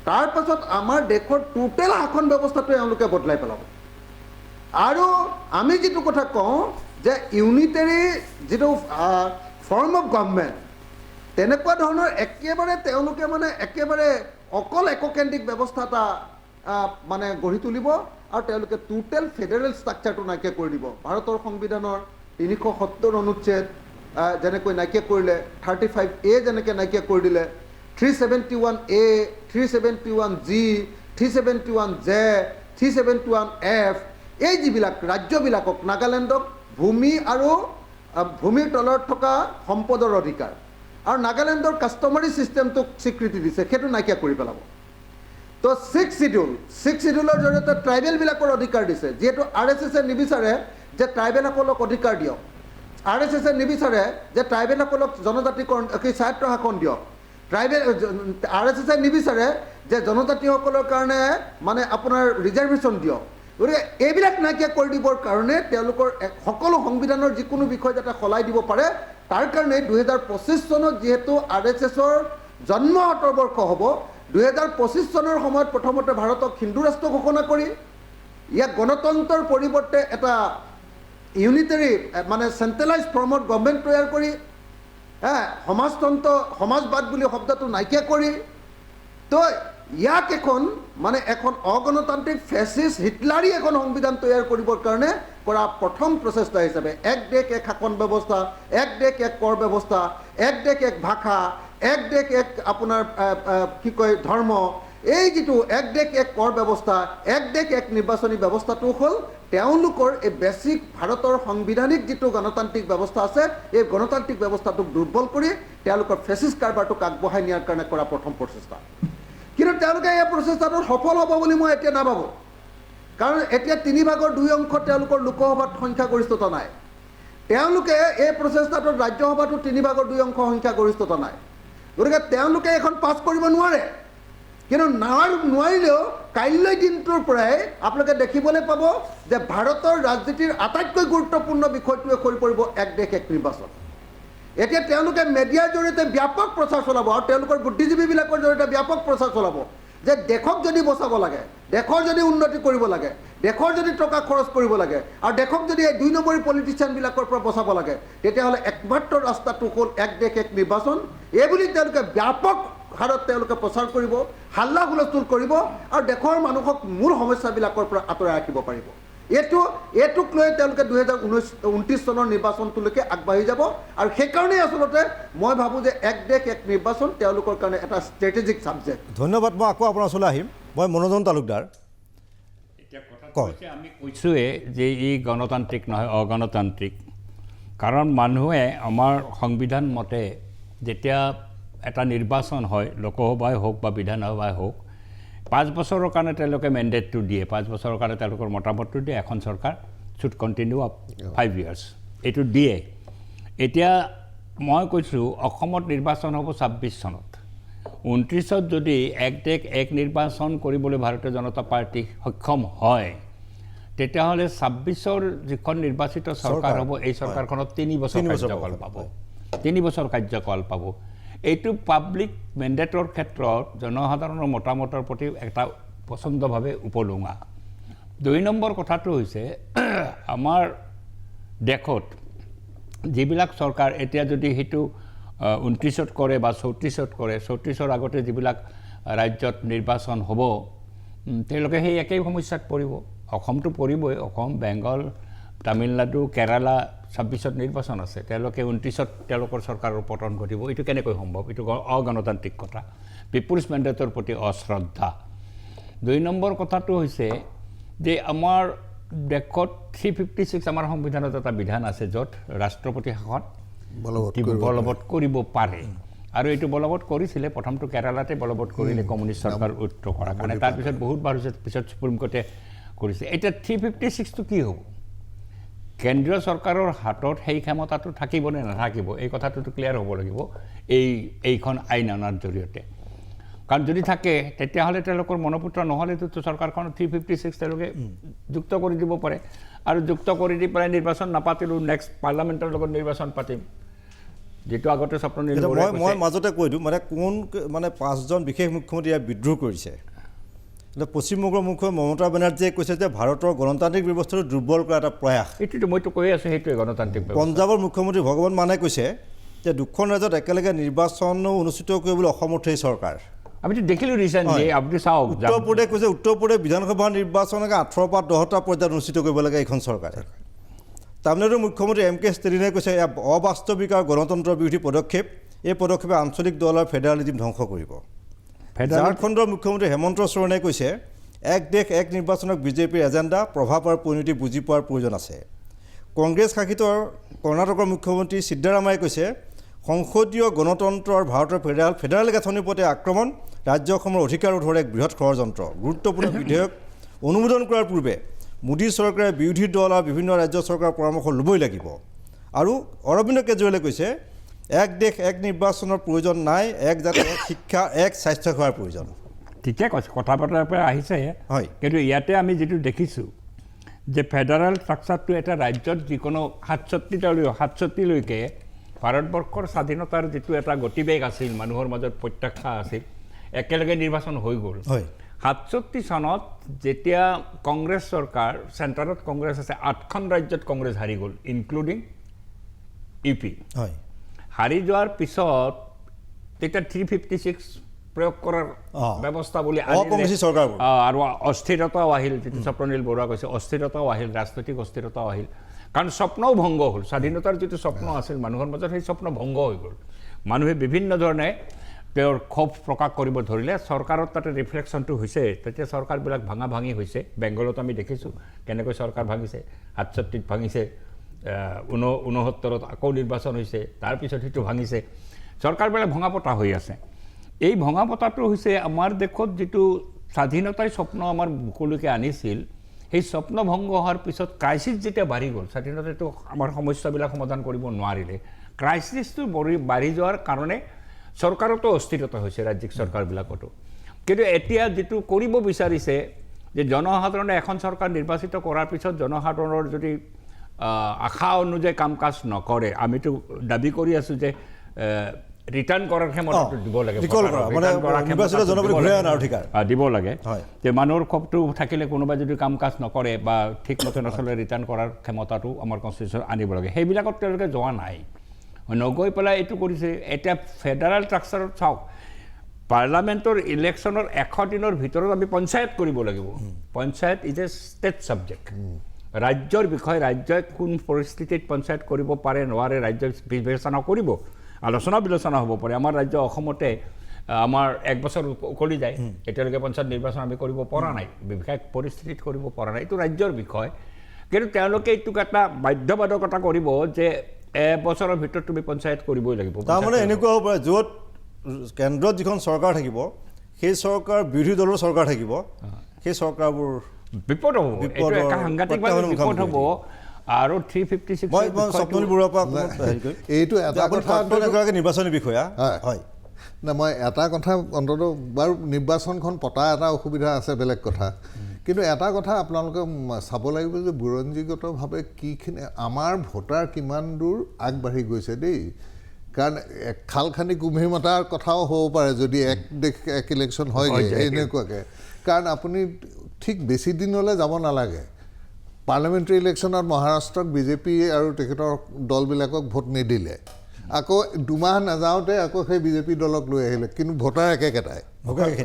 তাৰ পাছত আমাৰ দেশৰ টোটেল শাসন ব্যৱস্থাটো এওঁলোকে বদলাই পেলাব। আৰু আমি যিটো কথা কওঁ যে ইউনিটেৰী যিটো ফৰ্ম অফ গভৰ্ণমেণ্ট, তেনেকুৱা ধৰণৰ একেবাৰে তেওঁলোকে মানে একেবাৰে অকল এককেন্দ্ৰিক ব্যৱস্থা এটা মানে গঢ়ি তুলিব আৰু তেওঁলোকে টোটেল ফেডাৰেল ষ্ট্ৰাকচাৰটো নাইকিয়া কৰি দিব। ভাৰতৰ সংবিধানৰ 370 অনুচ্ছেদ যেনেকৈ নাইকিয়া কৰিলে, 35A যেনেকৈ নাইকিয়া কৰি দিলে, 371A, 371G, 371J, 371F, এই যিবিলাক ৰাজ্যবিলাকক, নাগালেণ্ডক ভূমি আৰু ভূমিৰ তলত থকা সম্পদৰ অধিকাৰ আৰু নাগালেণ্ডৰ কাষ্টমাৰী ছিষ্টেমটোক স্বীকৃতি দিছে, সেইটো নাইকিয়া কৰি পেলাব। তো 6th শিডিউলৰ জৰিয়তে ট্ৰাইবেলবিলাকৰ অধিকাৰ দিছে, যিহেতু RSSে নিবিচাৰে যে ট্ৰাইবেলসকলক অধিকাৰ দিয়ক। RSSে নিবিচাৰে যে ট্ৰাইবেলসকলক জনজাতিকৰণ স্বায়ত্ব শাসন দিয়ক। RSSে নিবিচাৰে যে জনজাতিসকলৰ কাৰণে মানে আপোনাৰ ৰিজাৰ্ভেশ্যন দিয়ক। গতিকে এইবিলাক নাইকিয়া কৰি দিবৰ কাৰণে তেওঁলোকৰ সকলো সংবিধানৰ যিকোনো বিষয় যাতে সলাই দিব পাৰে, তাৰ কাৰণে 2025 চনত যিহেতু RSSৰ জন্ম 70 বৰ্ষ হ'ব, 2025 চনৰ সময়ত প্ৰথমতে ভাৰতক হিন্দু ৰাষ্ট্ৰ ঘোষণা কৰি ইয়াক গণতন্ত্ৰৰ পৰিৱৰ্তে এটা ইউনিটেৰী মানে চেণ্ট্ৰেলাইজ ফৰ্মত গভৰ্ণমেণ্ট তৈয়াৰ কৰি সমাজবাদ বুলি শব্দটো নাইকিয়া কৰি, তো ইয়াক এখন অগণতান্ত্ৰিক ফেচিষ্ট হিটলাৰী এখন সংবিধান তৈয়াৰ কৰিবৰ কাৰণে কৰা প্ৰথম প্ৰচেষ্টা হিচাপে এক দেশ এক শাসন ব্যৱস্থা, এক দেশ এক কৰ ব্যৱস্থা, এক দেশ এক ভাষা, এক দেশ এক আপোনাৰ কি কয় ধৰ্ম, এই যিটো এক দেশ এক কৰ ব্যৱস্থা, এক দেশ এক নিৰ্বাচনী ব্যৱস্থাটো হ'ল তেওঁলোকৰ এই বেছিক ভাৰতৰ সাংবিধানিক যিটো গণতান্ত্ৰিক ব্যৱস্থা আছে, এই গণতান্ত্ৰিক ব্যৱস্থাটোক দুৰ্বল কৰি তেওঁলোকৰ ফেচিষ্ট কাৰবাৰটোক আগবঢ়াই নিয়াৰ কাৰণে কৰা প্ৰথম প্ৰচেষ্টা। কিন্তু তেওঁলোকে এই প্ৰচেষ্টাটোত সফল হ'ব বুলি মই এতিয়া নাভাবোঁ, কাৰণ এতিয়া 3/2 তেওঁলোকৰ লোকসভাত সংখ্যাগৰিষ্ঠতা নাই। তেওঁলোকে এই প্ৰচেষ্টাটোত ৰাজ্যসভাটো 3/2 সংখ্যাগৰিষ্ঠতা নাই। গতিকে তেওঁলোকে এখন পাছ কৰিব নোৱাৰে। কিন্তু নোৱাৰিলেও কাইলৈ দিনটোৰ পৰাই আপোনালোকে দেখিবলৈ পাব যে ভাৰতৰ ৰাজনীতিৰ আটাইতকৈ গুৰুত্বপূৰ্ণ বিষয়টোৱে হৈ পৰিব এক দেশ এক নিৰ্বাচন। এতিয়া তেওঁলোকে মিডিয়াৰ জৰিয়তে ব্যাপক প্ৰচাৰ চলাব আৰু তেওঁলোকৰ বুদ্ধিজীৱীবিলাকৰ জৰিয়তে ব্যাপক প্ৰচাৰ চলাব যে দেশক যদি বচাব লাগে, দেশৰ যদি উন্নতি কৰিব লাগে, দেশৰ যদি টকা খৰচ কৰিব লাগে আৰু দেশক যদি এই 2 নম্বৰী পলিটিচিয়ানবিলাকৰ পৰা বচাব লাগে, তেতিয়াহ'লে একমাত্ৰ ৰাস্তাটো হ'ল এক দেশ এক নিৰ্বাচন। এইবুলি তেওঁলোকে ব্যাপক হাৰত তেওঁলোকে প্ৰচাৰ কৰিব, হাল্লা হুলস্থুল কৰিব আৰু দেশৰ মানুহক মূল সমস্যাবিলাকৰ পৰা আঁতৰাই ৰাখিব পাৰিব। এইটোক লৈ তেওঁলোকে 2029 চনৰ নিৰ্বাচনটোলৈকে আগবাঢ়ি যাব আৰু সেইকাৰণেই আচলতে মই ভাবোঁ যে এক দেশ এক নিৰ্বাচন তেওঁলোকৰ কাৰণে এটা ষ্ট্ৰেটেজিক ছাবজেক্ট। ধন্যবাদ। মই আকৌ আপোনাৰ ওচৰলৈ আহিম। মই মনোজন তালুকদাৰ। এতিয়া কথাটো হৈছে আমি কৈছোঁৱে যে ই গণতান্ত্ৰিক নহয়, অগণতান্ত্ৰিক। কাৰণ মানুহে আমাৰ সংবিধান মতে যেতিয়া এটা নিৰ্বাচন হয়, লোকসভাই হওক বা বিধানসভাই হওক, 5 বছৰৰ কাৰণে তেওঁলোকে মেণ্ডেটটো দিয়ে, 5 বছৰৰ কাৰণে তেওঁলোকৰ মতামতটো দিয়ে, এখন চৰকাৰ শুড কণ্টিনিউ আপ 5 years, এইটো দিয়ে। এতিয়া মই কৈছোঁ অসমত নিৰ্বাচন হ'ব 26 চনত। 29ত যদি এক দেশ এক নিৰ্বাচন কৰিবলৈ ভাৰতীয় জনতা পাৰ্টি সক্ষম হয়, তেতিয়াহ'লে 26ৰ যিখন নিৰ্বাচিত চৰকাৰ হ'ব, এই চৰকাৰখনত 3 বছৰ কাৰ্যকাল পাব, 3 বছৰ কাৰ্যকাল পাব। এইটো পাব্লিক মেণ্ডেটৰ ক্ষেত্ৰত জনসাধাৰণৰ মতামতৰ প্ৰতি এটা পচন্দভাৱে উপলুঙা। 2 নম্বৰ কথাটো হৈছে আমাৰ দেশত যিবিলাক চৰকাৰ এতিয়া যদি সেইটো 29ত কৰে বা 34ত কৰে, 34ৰ আগতে যিবিলাক ৰাজ্যত নিৰ্বাচন হ'ব, তেওঁলোকে সেই একেই সমস্যাত পৰিব। অসমটো পৰিবই, অসম, বেংগল, তামিলনাডু, কেৰালা 26ত নিৰ্বাচন আছে, তেওঁলোকে 29ত তেওঁলোকৰ চৰকাৰৰ পতন ঘটিব। এইটো কেনেকৈ সম্ভৱ? এইটো অগণতান্ত্ৰিক কথা, পিপুলছ মেণ্ডেটৰ প্ৰতি অশ্ৰদ্ধা। 2 নম্বৰ কথাটো হৈছে যে আমাৰ দেশত 356 আমাৰ সংবিধানত এটা বিধান আছে য'ত ৰাষ্ট্ৰপতি শাসন বলবৎ কৰিব পাৰে, আৰু এইটো বলবৎ কৰিছিলে। প্ৰথমটো কেৰালাতে বলবৎ কৰিলে কমিউনিষ্ট চৰকাৰ উত্তৰ কৰাৰ কাৰণে, তাৰপিছত বহুতবাৰ হৈছে, পিছত সুপ্ৰিম কোৰ্টে কৰিছে। এতিয়া 356টো কি হ'ব? কেন্দ্ৰীয় চৰকাৰৰ হাতত সেই ক্ষমতাটো থাকিব নে নাথাকিব, এই কথাটোতো ক্লিয়াৰ হ'ব লাগিব এইখন আইন অনাৰ জৰিয়তে। কাৰণ যদি থাকে তেতিয়াহ'লে তেওঁলোকৰ মনপুত্ৰ নহ'লেতো চৰকাৰখন 356 তেওঁলোকে যুক্ত কৰি দিব পাৰে, আৰু যুক্ত কৰি দি পেলাই নিৰ্বাচন নাপাতিলোঁ, নেক্সট পাৰ্লামেণ্টৰ লগত নিৰ্বাচন পাতিম, যিটো আগতে স্বপ্ননীল বৰুৱাই কৈছে। মই মাজতে কৈ দিওঁ, মানে 5জন বিশেষ মুখ্যমন্ত্ৰী ইয়াত বিদ্ৰোহ কৰিছে। পশ্চিমবংগৰ মুখ্যমন্ত্ৰী মমতা বেনাৰ্জীয়ে কৈছে যে ভাৰতৰ গণতান্ত্ৰিক ব্যৱস্থাটো দুৰ্বল কৰা এটা প্ৰয়াস। এইটোতো মইতো কৈ আছোঁ, সেইটোৱে গণতান্ত্ৰিক। পঞ্জাৱৰ মুখ্যমন্ত্ৰী ভগৱন্ত মানে কৈছে যে 2খন ৰাজ্যত একেলগে নিৰ্বাচনো অনুষ্ঠিত কৰিবলৈ অসমৰ্থ এই চৰকাৰ। আমিতো দেখিলোঁ ৰিচেণ্টলি, আপুনি চাওক, উত্তৰ প্ৰদেশ কৈছে উত্তৰ প্ৰদেশ বিধানসভা নিৰ্বাচনকে 18 পৰা 10টা পৰ্যায়ত অনুষ্ঠিত কৰিব লাগে এইখন চৰকাৰে। তামিলনাডুৰ মুখ্যমন্ত্ৰী M.K. ষ্টেলিনে কৈছে এয়া অবাস্তৱিক আৰু গণতন্ত্ৰ বিৰোধী পদক্ষেপ, এই পদক্ষেপে আঞ্চলিক দল আৰু ফেডাৰেলিজম ধ্বংস কৰিব। ঝাৰখণ্ডৰ মুখ্যমন্ত্ৰী হেমন্ত সোৰেনে কৈছে এক দেশ এক নিৰ্বাচনক বিজেপিৰ এজেণ্ডা, প্ৰভাৱ আৰু পৰিণতি বুজি পোৱাৰ প্ৰয়োজন আছে। কংগ্ৰেছ শাসিত কৰ্ণাটকৰ মুখ্যমন্ত্ৰী সিদ্ধাৰামায়ে কৈছে সংসদীয় গণতন্ত্ৰ আৰু ভাৰতৰ ফেডাৰেল গাঁথনিৰ প্ৰতি আক্ৰমণ, ৰাজ্যসমূহৰ অধিকাৰ ৰোধৰ এক বৃহৎ ষড়যন্ত্ৰ। গুৰুত্বপূৰ্ণ বিধেয়ক অনুমোদন কৰাৰ পূৰ্বে মোদী চৰকাৰে বিৰোধী দল আৰু বিভিন্ন ৰাজ্য চৰকাৰৰ পৰামৰ্শ ল'বই লাগিব। আৰু অৰবিন্দ কেজৰিৱালে কৈছে এক দেশ এক নিৰ্বাচনৰ প্ৰয়োজন নাই, এক জাতি এক শিক্ষা এক স্বাস্থ্যসেৱাৰ প্ৰয়োজন। ঠিকে কৈছে, কথা বতৰাৰ পৰা আহিছে। হয়, কিন্তু ইয়াতে আমি যিটো দেখিছোঁ যে ফেডাৰেল ষ্ট্ৰাকচাৰটো এটা ৰাজ্যত যিকোনো 67লৈকে ভাৰতবৰ্ষৰ স্বাধীনতাৰ যিটো এটা গতিবেগ আছিল, মানুহৰ মাজত প্ৰত্যাশা আছিল, একেলগে নিৰ্বাচন হৈ গ'ল। 67 চনত যেতিয়া কংগ্ৰেছ চৰকাৰ, চেণ্টাৰত কংগ্ৰেছ আছে, 8খন ৰাজ্যত কংগ্ৰেছ হাৰি গ'ল, ইনক্লুডিং UP। হাৰি যোৱাৰ পিছত তেতিয়া 356 প্ৰয়োগ কৰাৰ ব্যৱস্থা বুলি আৰু অস্থিৰতাও আহিল, যিটো স্বপ্ননীল বৰুৱা কৈছে, অস্থিৰতাও আহিল, ৰাজনৈতিক অস্থিৰতাও আহিল। কাৰণ স্বপ্নও ভংগ হ'ল, স্বাধীনতাৰ যিটো স্বপ্ন আছিল মানুহৰ মাজত, সেই স্বপ্ন ভংগ হৈ গ'ল। মানুহে বিভিন্ন ধৰণে তেওঁৰ ক্ষোভ প্ৰকাশ কৰিব ধৰিলে। চৰকাৰত তাতে ৰিফ্লেকশ্যনটো হৈছে, তেতিয়া চৰকাৰবিলাক ভাঙা ভাঙি হৈছে। বেংগলত আমি দেখিছোঁ কেনেকৈ চৰকাৰ ভাঙিছে, 67ত ভাঙিছে, 69ত আকৌ নিৰ্বাচন হৈছে, তাৰপিছত সেইটো ভাঙিছে। চৰকাৰবিলাক ভঙা পতা হৈ আছে। এই ভঙা পতাটো হৈছে আমাৰ দেশত যিটো স্বাধীনতাই স্বপ্ন আমাৰ বুকুলৈকে আনিছিল, সেই স্বপ্ন ভংগ হোৱাৰ পিছত ক্ৰাইচিছ যেতিয়া বাঢ়ি গ'ল, স্বাধীনতাটো আমাৰ সমস্যাবিলাক সমাধান কৰিব নোৱাৰিলে, ক্ৰাইচিছটো বাঢ়ি যোৱাৰ কাৰণে চৰকাৰতো অস্থিৰতা হৈছে, ৰাজ্যিক চৰকাৰবিলাকতো। কিন্তু এতিয়া যিটো কৰিব বিচাৰিছে যে জনসাধাৰণে এখন চৰকাৰ নিৰ্বাচিত কৰাৰ পিছত জনসাধাৰণৰ যদি আশা অনুযায়ী কাম কাজ নকৰে, আমিতো দাবী কৰি আছোঁ যে ৰিটাৰ্ণ কৰাৰ ক্ষমতাটো দিব লাগে, দিব লাগে যে মানুহৰ ক্ষোভটো থাকিলে কোনোবাই যদি কাম কাজ নকৰে বা ঠিকমতে নচলে ৰিটাৰ্ণ কৰাৰ ক্ষমতাটো আমাৰ কনষ্টিটিউশ্যন আনিব লাগে। সেইবিলাকত তেওঁলোকে যোৱা নাই, নগৈ পেলাই এইটো কৰিছে। এতিয়া ফেডাৰেল ষ্ট্ৰাকচাৰত চাওক, পাৰ্লামেণ্টৰ ইলেকশ্যনৰ 100 দিনৰ ভিতৰত আমি পঞ্চায়ত কৰিব লাগিব। Panchayat is a state subject, ৰাজ্যৰ বিষয়। ৰাজ্যই কোন পৰিস্থিতিত পঞ্চায়ত কৰিব পাৰে নোৱাৰে ৰাজ্যই বিবেচনা কৰিব, আলোচনা বিলোচনা হ'ব পাৰে। আমাৰ ৰাজ্য অসমতে আমাৰ 1 বছৰ উকলি যায়, এতিয়ালৈকে পঞ্চায়ত নিৰ্বাচন আমি কৰিব পৰা নাই, বিশেষ পৰিস্থিতিত কৰিব পৰা নাই। এইটো ৰাজ্যৰ বিষয়, কিন্তু তেওঁলোকে এইটোক এটা বাধ্যবাধকতা কৰিব যে 1 বছৰৰ ভিতৰত তুমি পঞ্চায়ত কৰিবই লাগিব। তাৰমানে এনেকুৱা হ'ব পাৰে য'ত কেন্দ্ৰত যিখন চৰকাৰ থাকিব, সেই চৰকাৰ বিৰোধী দলৰ চৰকাৰ থাকিব, সেই চৰকাৰবোৰ বিপদ হ'ব, এইটো এটা সাংঘাতিকভাৱে বিপদ হ'ব। আৰু 356 স্বপ্ননী বৰুৱাৰ পৰা এইটো এটা কথা এগৰাকী নিৰ্বাচনী বিষয়া হয় না, মই এটা কথা অন্ততঃ বাৰু নিৰ্বাচনখন পতা এটা অসুবিধা আছে, বেলেগ কথা। কিন্তু এটা কথা আপোনালোকে চাব লাগিব যে বুৰঞ্জীগতভাৱে কিখিনি আমাৰ ভোটাৰ কিমান দূৰ আগবাঢ়ি গৈছে দেই। কাৰণ খাল খান্দি কুম্ভী মতাৰ কথাও হ'ব পাৰে যদি এক দেশ এক ইলেকশ্যন হয়গৈ এনেকুৱাকৈ। কাৰণ আপুনি ঠিক বেছি দিনলৈ যাব নালাগে, পাৰ্লামেণ্টাৰী ইলেকশ্যনত মহাৰাষ্ট্ৰক বিজেপি আৰু তেখেতৰ দলবিলাকক ভোট নিদিলে, আকৌ 2 মাহ নাযাওঁতে আকৌ সেই বিজেপি দলক লৈ আহিলে, কিন্তু ভোটাৰ একেটাই,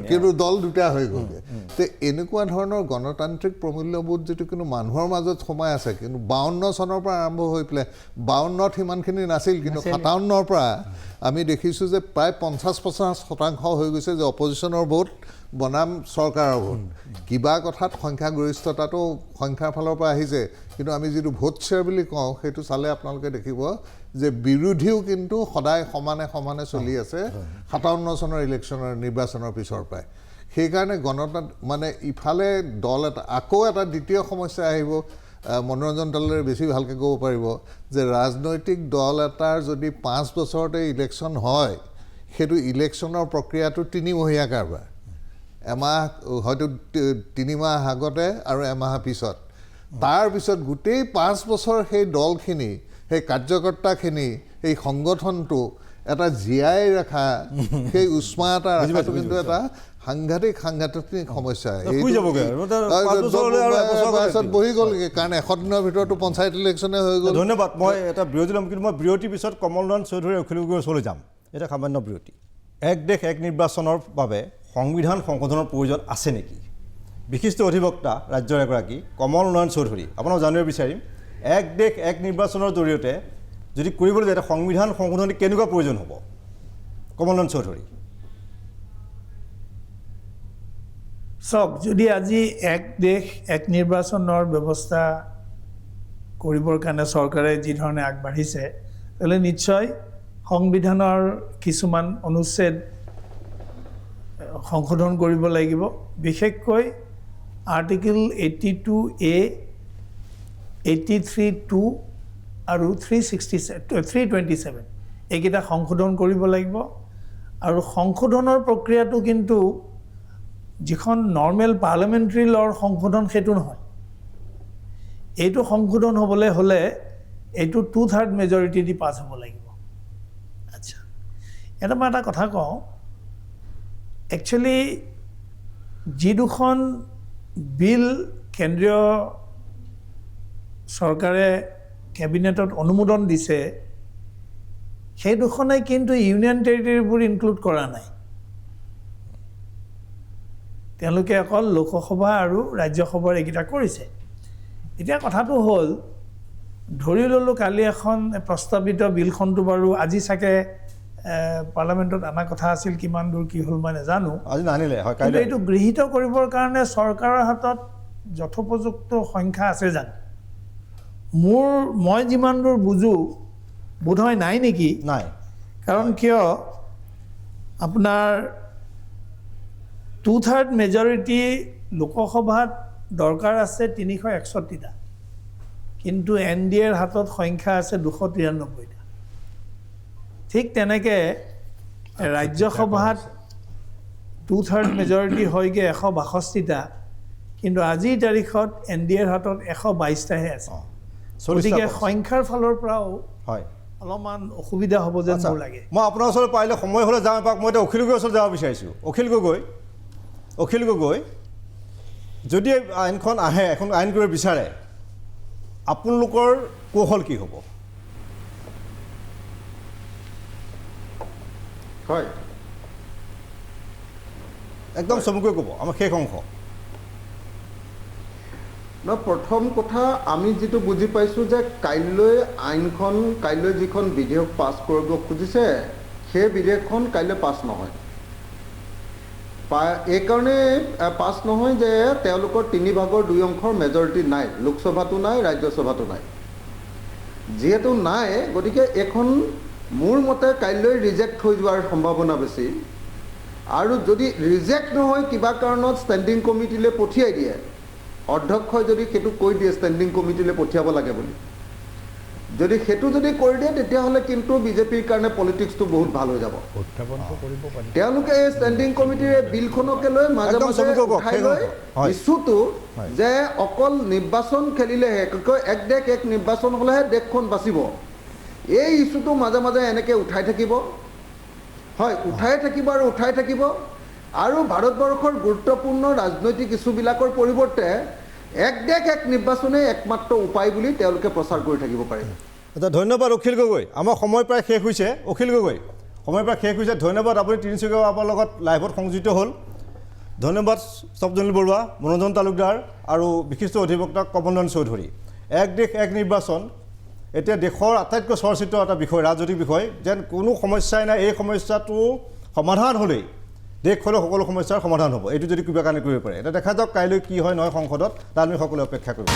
কিন্তু দল 2টা হৈ গ'লগৈ। তো এনেকুৱা ধৰণৰ গণতান্ত্ৰিক প্ৰমূল্যবোধ যিটো কিন্তু মানুহৰ মাজত সোমাই আছে, কিন্তু 52 চনৰ পৰা আৰম্ভ হৈ পেলাই 52ত সিমানখিনি নাছিল, কিন্তু 57ৰ পৰা আমি দেখিছোঁ যে প্ৰায় 50% হৈ গৈছে যে অপজিশ্যনৰ ভোট বনাম চৰকাৰৰ ভোট। কিবা কথাত সংখ্যাগৰিষ্ঠতাটো সংখ্যাৰ ফালৰ পৰা আহিছে, কিন্তু আমি যিটো ভোট শ্বেয়াৰ বুলি কওঁ সেইটো চালে আপোনালোকে দেখিব যে বিৰোধীও কিন্তু সদায় সমানে সমানে চলি আছে 57 চনৰ ইলেকশ্যনৰ নিৰ্বাচনৰ পিছৰ পৰাই। সেইকাৰণে মানে ইফালে দল এটা আকৌ এটা দ্বিতীয় সমস্যা আহিব, মনোৰঞ্জন দলেৰে বেছি ভালকৈ ক'ব পাৰিব যে ৰাজনৈতিক দল এটাৰ যদি 5 বছৰতে ইলেকশ্যন হয়, সেইটো ইলেকশ্যনৰ প্ৰক্ৰিয়াটো 3মহীয়া কাৰবাৰ। এমাহ হয়তো 3 মাহ আগতে আৰু এমাহ পিছত, তাৰপিছত গোটেই 5 বছৰ সেই দলখিনি, সেই কাৰ্যকৰ্তাখিনি, সেই সংগঠনটো এটা জীয়াই ৰখা, সেই উষ্মা এটা ৰখাটো কিন্তু এটা সাংঘাতিক সমস্যা। বহি গ'লগৈ কাৰণ 100 দিনৰ ভিতৰতো পঞ্চায়ত ইলেকশ্যনে হৈ গ'ল। ধন্যবাদ। মই এটা বিৰতি ল'ম, কিন্তু মই বিৰতিৰ পিছত কমল নয়ন চৌধুৰী অখিল গগৈৰ ওচৰলৈ যাম। এটা সামান্য বিৰতি। এক দেশ এক নিৰ্বাচনৰ বাবে সংবিধান সংশোধনৰ প্ৰয়োজন আছে নেকি? বিশিষ্ট অধিবক্তা ৰাজ্যৰ এগৰাকী কমল নয়ন চৌধুৰী, আপোনাক জানিব বিচাৰিম, এক দেশ এক নিৰ্বাচনৰ জৰিয়তে যদি কৰিবলৈ যায় এটা সংবিধান সংশোধনী কেনেকুৱা প্ৰয়োজন হ'ব? কমল নয়ন চৌধুৰী। চাওক, যদি আজি এক দেশ এক নিৰ্বাচনৰ ব্যৱস্থা কৰিবৰ কাৰণে চৰকাৰে যি ধৰণে আগবাঢ়িছে, তেতিয়াহ'লে নিশ্চয় সংবিধানৰ কিছুমান অনুচ্ছেদ সংশোধন কৰিব লাগিব। বিশেষকৈ আৰ্টিকল 82A, 83(2) আৰু 327 এইকেইটা সংশোধন কৰিব লাগিব। আৰু সংশোধনৰ প্ৰক্ৰিয়াটো কিন্তু যিখন নৰ্মেল পাৰ্লামেণ্টাৰী লৰ সংশোধন সেইটো নহয়। এইটো সংশোধন হ'বলৈ হ'লে এইটো 2/3 মেজৰিটি দি পাছ হ'ব লাগিব। আচ্ছা, এটা মই এটা কথা কওঁ, একচুৱেলি যি দুখন বিল কেন্দ্ৰীয় চৰকাৰে কেবিনেটত অনুমোদন দিছে, সেই দুখনে কিন্তু ইউনিয়ন টেৰিটৰীবোৰ ইনক্লুড কৰা নাই। তেওঁলোকে অকল লোকসভা আৰু ৰাজ্যসভাৰ এইকেইটা কৰিছে। এতিয়া কথাটো হ'ল, ধৰি ল'লোঁ কালি এখন প্ৰস্তাৱিত বিলখনটো বাৰু আজি চাগে পাৰ্লামেণ্টত অনা কথা আছিল, কিমান দূৰ কি হ'ল মই নাজানো। আজি নানিলে, কিন্তু এইটো গৃহীত কৰিবৰ কাৰণে চৰকাৰৰ হাতত যথোপযুক্ত সংখ্যা আছে জানো? মই যিমান দূৰ বুজোঁ বোধহয় নাই নেকি? নাই। কাৰণ কিয় আপোনাৰ 2/3 মেজৰিটি লোকসভাত দৰকাৰ আছে 361টা, কিন্তু NDAৰ হাতত সংখ্যা আছে 293টা। ঠিক তেনেকৈ ৰাজ্যসভাত 2/3 মেজৰিটি হয়গৈ 162টা, কিন্তু আজিৰ তাৰিখত NDAৰ হাতত 122টাহে আছে। গতিকে সংখ্যাৰ ফালৰ পৰাও হয় অলপমান অসুবিধা হ'ব যেন মোৰ লাগে। মই আপোনাৰ ওচৰত পাৰিলে সময় হ'লে যাওঁ এপাক। মই এতিয়া অখিল গগৈৰ ওচৰত যাব বিচাৰিছোঁ। অখিল গগৈ যদি আইনখন আহে, এখন আইন কৰিব বিচাৰে, আপোনালোকৰ কৌশল কি হ'ব? হয়, একদম চমুকৈ ক'ব, আমাৰ শেষ অংশ। প্ৰথম কথা, আমি যিটো বুজি পাইছোঁ যে কাইলৈ যিখন বিধেয়ক পাছ কৰিব খুজিছে, সেই বিধেয়কখন কাইলৈ পাছ নহয়। এইকাৰণে পাছ নহয় যে তেওঁলোকৰ 3/2 মেজৰিটি নাই, লোকসভাটো নাই, ৰাজ্যসভাটো নাই। যিহেতু নাই, গতিকে এইখন মোৰ মতে কাইলৈ ৰিজেক্ট হৈ যোৱাৰ সম্ভাৱনা বেছি। আৰু যদি ৰিজেক্ট নহয়, কিবা কাৰণত ষ্টেণ্ডিং কমিটিলৈ পঠিয়াই দিয়ে, অধ্যক্ষই যদি সেইটো কৈ দিয়ে ষ্টেণ্ডিং কমিটিলৈ পঠিয়াব লাগে বুলি, যদি সেইটো কৰি দিয়ে, তেতিয়াহ'লে কিন্তু বিজেপিৰ কাৰণে পলিটিক্সটো বহুত ভাল হৈ যাব। তেওঁলোকে এই ষ্টেণ্ডিং কমিটিৰ বিলখনকে লৈ মাজে মাজে উঠাই লৈ ইছ্যুটো যে অকল নিৰ্বাচন খেলিলেহে, এক দেশ এক নিৰ্বাচন হ'লেহে দেশখন বাচিব, এই ইছ্যুটো মাজে মাজে এনেকৈ উঠাই থাকিব। হয়, উঠাই থাকিব আৰু ভাৰতবৰ্ষৰ গুৰুত্বপূৰ্ণ ৰাজনৈতিক ইছ্যুবিলাকৰ পৰিৱৰ্তে এক দেশ এক নিৰ্বাচনেই একমাত্ৰ উপায় বুলি তেওঁলোকে প্ৰচাৰ কৰি থাকিব পাৰে। আচ্ছা, ধন্যবাদ অখিল গগৈ। আমাৰ সময় প্ৰায় শেষ হৈছে। অখিল গগৈ, সময় প্ৰায় শেষ হৈছে। ধন্যবাদ, আপুনি তিনিচুকীয়া আমাৰ লগত লাইভত সংযুক্ত হ'ল। ধন্যবাদ সবজনীল বৰুৱা, মনোৰঞ্জন তালুকদাৰ আৰু বিশিষ্ট অধিবক্তা কমলন চৌধুৰী। এক দেশ এক নিৰ্বাচন এতিয়া দেশৰ আটাইতকৈ চৰ্চিত এটা বিষয়, ৰাজনৈতিক বিষয়, যেন কোনো সমস্যাই নাই। এই সমস্যাটো সমাধান হ'লেই দেশখনৰ সকলো সমস্যাৰ সমাধান হ'ব, এইটো যদি কিবা কাৰণে কৰিব পাৰে। এতিয়া দেখা যাওক কাইলৈ কি হয় নহয় সংসদত, তাত আমি সকলোৱে অপেক্ষা কৰিব।